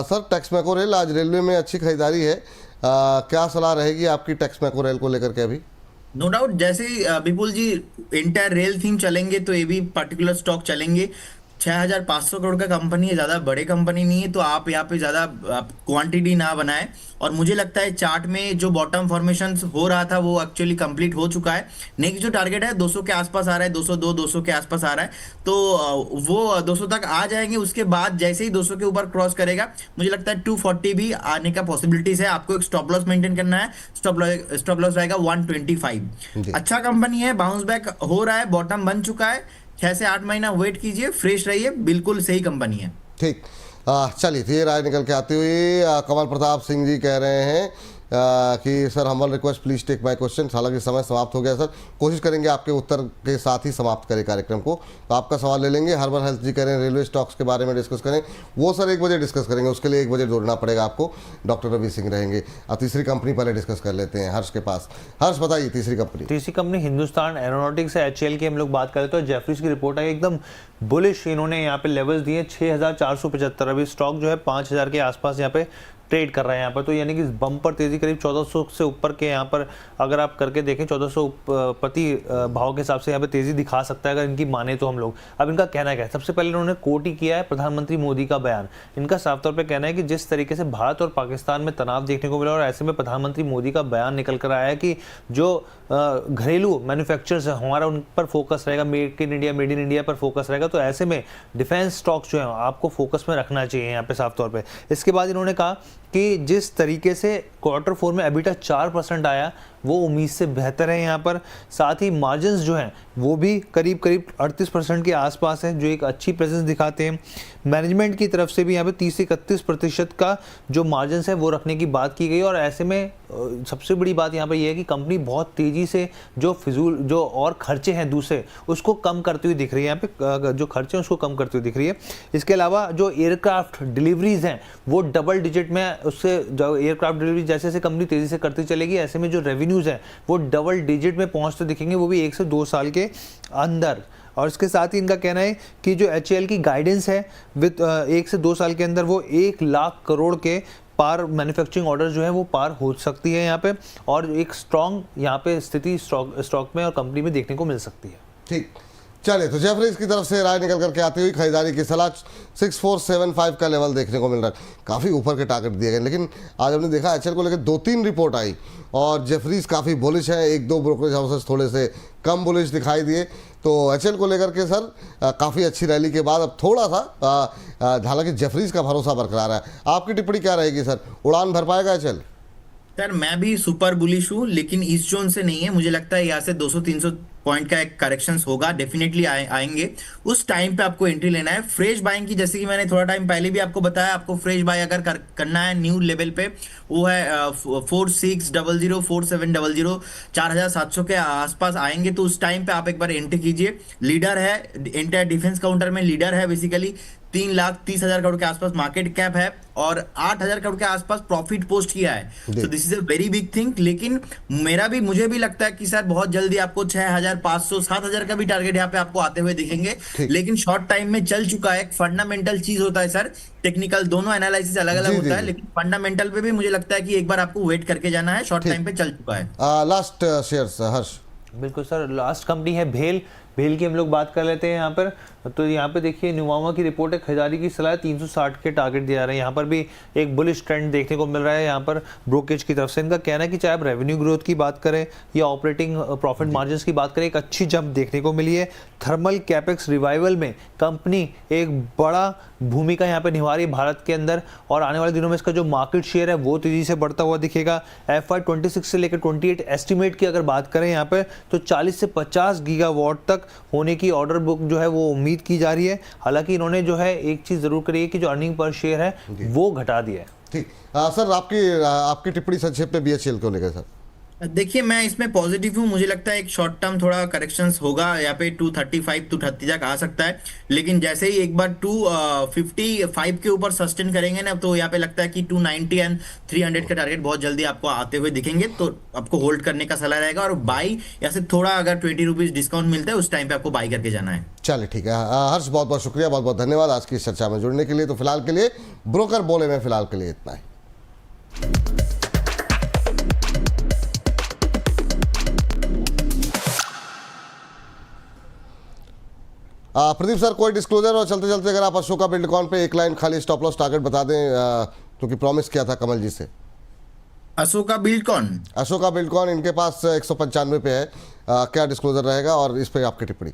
Speaker 1: सर, टेक्समेको रेल आज रेलवे में अच्छी खरीदारी है। क्या सलाह रहेगी आपकी टेक्समेको रेल को लेकर के? अभी
Speaker 2: नो डाउट, जैसे विपुल जी इंटायर रेल थीम चलेंगे तो ये भी पर्टिकुलर स्टॉक चलेंगे। 6,500 करोड़ का कंपनी है, ज्यादा बड़ी कंपनी नहीं है, तो आप यहाँ पे ज्यादा क्वांटिटी ना बनाए। और मुझे लगता है चार्ट में जो बॉटम फॉर्मेशन हो रहा था वो एक्चुअली कंप्लीट हो चुका है। नेक्स्ट जो टारगेट है 200 के आसपास आ रहा है, 202 200 के आसपास आ रहा है, तो वो 200 तक आ जाएंगे। उसके बाद जैसे ही 200 के ऊपर क्रॉस करेगा, मुझे लगता है 240 भी आने का पॉसिबिलिटीज है। आपको एक स्टॉप लॉस मेंटेन करना है, स्टॉप लॉस रहेगा 125।
Speaker 1: जी।
Speaker 2: अच्छा कंपनी है, बाउंस बैक हो रहा है, बॉटम बन चुका है, 6 से 8 महीना वेट कीजिए, फ्रेश रहिए, बिल्कुल सही कंपनी है।
Speaker 1: ठीक। चलिए, तो ये राय निकल के आती हुई कमल प्रताप सिंह जी कह रहे हैं कि sir humble request please take my question. हालांकि समय समाप्त हो गया सर, कोशिश करेंगे आपके उत्तर के साथ ही समाप्त करें कार्यक्रम को। तो आपका सवाल ले लेंगे। हर्बल हेल्थ जी कह रहे हैं रेलवे स्टॉक्स के बारे में डिस्कस करें, वो सर 1 बजे डिस्कस करेंगे, उसके लिए 1 बजे जोड़ना पड़ेगा आपको। डॉक्टर रवि सिंह रहेंगे। अब तीसरी कंपनी पहले डिस्कस कर लेते हैं हर्ष के पास। हर्ष बताइए तीसरी कंपनी।
Speaker 4: तीसरी कंपनी हिंदुस्तान एरोनॉटिक्स है, HAL की हम लोग बात करें तो जेफरीज की रिपोर्ट है, एकदम बुलिश इन्होंने यहाँ पे लेवल्स दिए 6,475। अभी स्टॉक जो है 5,000 के आसपास यहाँ पे ट्रेड कर रहा है यहाँ पर, तो यानी कि बम्पर तेजी करीब 1400 से ऊपर के यहाँ पर अगर आप करके देखें 1400 प्रति भाव के हिसाब से यहाँ पे तेजी दिखा सकता है अगर इनकी माने तो हम लोग। अब इनका कहना क्या है, सबसे पहले इन्होंने कोट ही किया है प्रधानमंत्री मोदी का बयान। इनका साफ तौर पे कहना है कि जिस तरीके से भारत और पाकिस्तान में तनाव देखने को मिला और ऐसे में प्रधानमंत्री मोदी का बयान निकल कर आया है कि जो घरेलू मैन्युफैक्चरर्स है हमारा उन पर फोकस रहेगा, मेड इन इंडिया पर फोकस रहेगा, तो ऐसे में डिफेंस स्टॉक्स जो है आपको फोकस में रखना चाहिए यहाँ पे साफ तौर पे। इसके बाद इन्होंने कहा कि जिस तरीके से Q4 में EBITDA 4% आया वो उम्मीद से बेहतर है यहाँ पर। साथ ही मार्जिन्स जो हैं वो भी करीब 38% के आसपास है, जो एक अच्छी प्रेजेंस दिखाते हैं। मैनेजमेंट की तरफ से भी यहाँ पे 30 से 31% का जो मार्जिन्स है वो रखने की बात की गई। और ऐसे में सबसे बड़ी बात यहाँ पे ये है कि कंपनी बहुत तेजी से जो फिजूल जो और खर्चे हैं दूसरे उसको कम करती हुई दिख रही है, यहाँ पे जो खर्चे हैं उसको कम करती हुई दिख रही है। इसके अलावा जो एयरक्राफ्ट डिलीवरीज हैं वो डबल डिजिट में, उससे जो एयरक्राफ्ट डिलीवरी जैसे जैसे कंपनी तेजी से करती चलेगी ऐसे में जो रेवेन्यूज हैं वो डबल डिजिट में पहुंचते दिखेंगे, वो भी 1 से 2 साल के अंदर। और इसके साथ ही इनका कहना है कि जो HAL की गाइडेंस है विद 1 से 2 साल के अंदर वो 1 लाख करोड़ के पार मैन्युफैक्चरिंग ऑर्डर जो है वो पार हो सकती है यहाँ पे, और एक स्ट्रॉन्ग यहाँ पे स्थिति स्टॉक में और कंपनी में देखने को मिल सकती है।
Speaker 1: ठीक, चलिए, तो जेफरीज की तरफ से राय निकल करके आती हुई खरीदारी की सलाह 6475 का लेवल देखने को मिल रहा है। काफ़ी ऊपर के टारगेट दिए गए, लेकिन आज हमने देखा HAL को लेकर 2-3 रिपोर्ट आई और जेफरीज काफ़ी बुलिश है, 1-2 ब्रोकरेज हाउसेस थोड़े से कम बुलिश दिखाई दिए। तो HAL को लेकर के सर काफ़ी अच्छी रैली के बाद अब थोड़ा सा हालांकि जेफरीज का भरोसा बरकरार है। आपकी टिप्पणी क्या रहेगी सर, उड़ान भर पाएगा HAL?
Speaker 2: सर मैं भी सुपर बुलिश हूँ, लेकिन इस जोन से नहीं है। मुझे लगता है यहाँ से 200-300 पॉइंट का एक करेक्शन होगा, डेफिनेटली आएंगे। उस टाइम पे आपको एंट्री लेना है। फ्रेश बाइंग की, जैसे कि मैंने थोड़ा टाइम पहले भी आपको बताया, आपको फ्रेश बाय अगर करना है न्यू लेवल पे, वो है 4600 4700 4700 के आसपास आएंगे, तो उस टाइम पे आप एक बार एंट्री कीजिए। लीडर है, इंटर डिफेंस काउंटर में लीडर है बेसिकली। 3,30,000 करोड़ के आसपास मार्केट कैप है और 8,000 करोड़ के आसपास प्रॉफिट पोस्ट किया है। So this is a very big thing. लेकिन मुझे भी लगता है कि सर बहुत जल्दी आपको 6,500 7,000 का भी टारगेट यहाँ पे आपको आते हुए दिखेंगे। लेकिन शॉर्ट टाइम में चल चुका है। एक फंडामेंटल चीज होता है सर, टेक्निकल दोनों एनालिसिस अलग अलग होता है, लेकिन फंडामेंटल पे भी मुझे लगता है कि एक बार आपको वेट करके जाना है। शॉर्ट टाइम पे चल चुका है।
Speaker 1: लास्ट शेयर्स हर्ष।
Speaker 4: बिल्कुल सर, लास्ट कंपनी है भेल की हम लोग बात कर लेते हैं यहाँ पर। तो यहाँ पे देखिए नुवामा की रिपोर्ट है, खरीदारी की सलाह 360 के टारगेट दिया रहे हैं। यहाँ पर भी एक बुलिश ट्रेंड देखने को मिल रहा है यहाँ पर ब्रोकेज की तरफ से। इनका कहना है कि चाहे आप रेवेन्यू ग्रोथ की बात करें या ऑपरेटिंग प्रॉफिट मार्जिन्स की बात करें, एक अच्छी जंप देखने को मिली है। थर्मल कैपेक्स रिवाइवल में कंपनी एक बड़ा भूमिका यहाँ पे निभा रही है भारत के अंदर, और आने वाले दिनों में इसका जो मार्केट शेयर है वो तेजी से बढ़ता हुआ दिखेगा। FY 26 से लेकर 28 एस्टिमेट की अगर बात करें यहाँ पे, तो 40 से 50 गीगावाट तक होने की ऑर्डर बुक जो है वो उम्मीद की जा रही है। हालांकि इन्होंने जो है एक चीज जरूर करी है कि जो अर्निंग पर शेयर है वो घटा दिया है।
Speaker 1: ठीक, सर आपकी टिप्पणी संक्षेप में BHEL को लेकर सर।
Speaker 2: देखिए मैं इसमें पॉजिटिव हूँ। मुझे लगता है एक शॉर्ट टर्म थोड़ा करेक्शंस होगा यहाँ पे, 235 230 तक आ सकता है। लेकिन जैसे ही एक बार 255 के ऊपर सस्टेन करेंगे ना, तो यहाँ पे लगता है कि 290 एंड 300 का टारगेट बहुत जल्दी आपको आते हुए दिखेंगे। तो आपको होल्ड करने का सलाह रहेगा, और बाई यहाँ से थोड़ा अगर 20 रुपीज डिस्काउंट मिलता है उस टाइम पे आपको बाई करके जाना है।
Speaker 1: चलिए ठीक है हर्ष, बहुत बहुत शुक्रिया, बहुत बहुत धन्यवाद आज की इस चर्चा में जुड़ने के लिए। तो फिलहाल के लिए ब्रोकर बोले में फिलहाल के लिए इतना ही। प्रदीप सर कोई डिस्क्लोजर और चलते चलते अगर आप अशोका बिल्डकॉन पे एक लाइन खाली स्टॉप लॉस टारगेट बता दें, क्योंकि प्रॉमिस किया था कमल जी से।
Speaker 2: अशोका बिल्डकॉन
Speaker 1: अशोका बिल्डकॉन इनके पास 195 पे है, क्या डिस्क्लोजर रहेगा और इस पे आपकी टिप्पणी।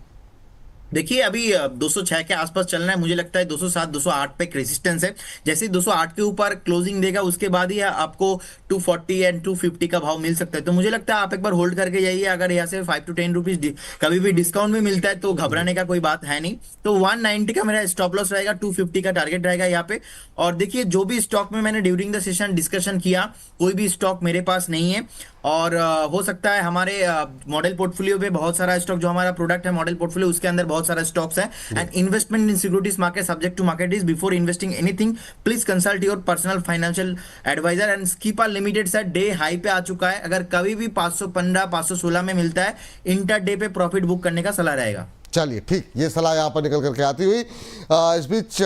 Speaker 2: देखिए अभी 206 के आसपास चलना है, मुझे लगता है 207 208 पे एक रेजिस्टेंस है। जैसे ही 208 के ऊपर क्लोजिंग देगा उसके बाद ही आपको 240 एंड 250 का भाव मिल सकता है। तो मुझे लगता है आप एक बार होल्ड करके जाइए। अगर यहाँ से 5 to 10 रुपीज कभी भी डिस्काउंट में मिलता है तो घबराने का कोई बात है नहीं। तो 190 का मेरा स्टॉप लॉस रहेगा, 250 का टारगेट रहेगा यहाँ पे। और देखिए जो भी स्टॉक में मैंने ड्यूरिंग द सेशन डिस्कशन किया, कोई भी स्टॉक मेरे पास नहीं है। और हो सकता है हमारे मॉडल पोर्टफोलियो में बहुत सारा स्टॉक, जो हमारा प्रोडक्ट है मॉडल पोर्टफोलियो, उसके अंदर बहुत सारा स्टॉक्स है। And investment in securities market subject to market risk. Before investing anything please consult your personal financial advisor. And Skipper Limited sir day high पे आ चुका है। अगर कभी भी 515 516 में मिलता है, इंटर डे पे प्रॉफिट बुक करने का सलाह रहेगा।
Speaker 1: चलिए ठीक, ये सलाह यहाँ पर निकल करके आती हुई इस बीच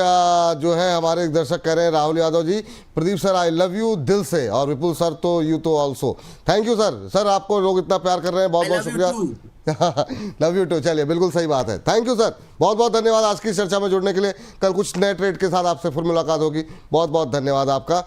Speaker 1: जो है हमारे एक दर्शक कह रहे हैं, Rahul Yadav ji, Pradeep sir I love you दिल से, और विपुल सर तो you too also. Thank you sir. Sir आपको लोग इतना प्यार कर रहे हैं, बहुत बहुत शुक्रिया। Love you too. चलिए बिल्कुल सही बात है। थैंक यू सर, बहुत बहुत धन्यवाद आज की चर्चा में जुड़ने के लिए। कल कुछ नए ट्रेड के साथ आपसे फिर मुलाकात होगी। बहुत बहुत धन्यवाद आपका।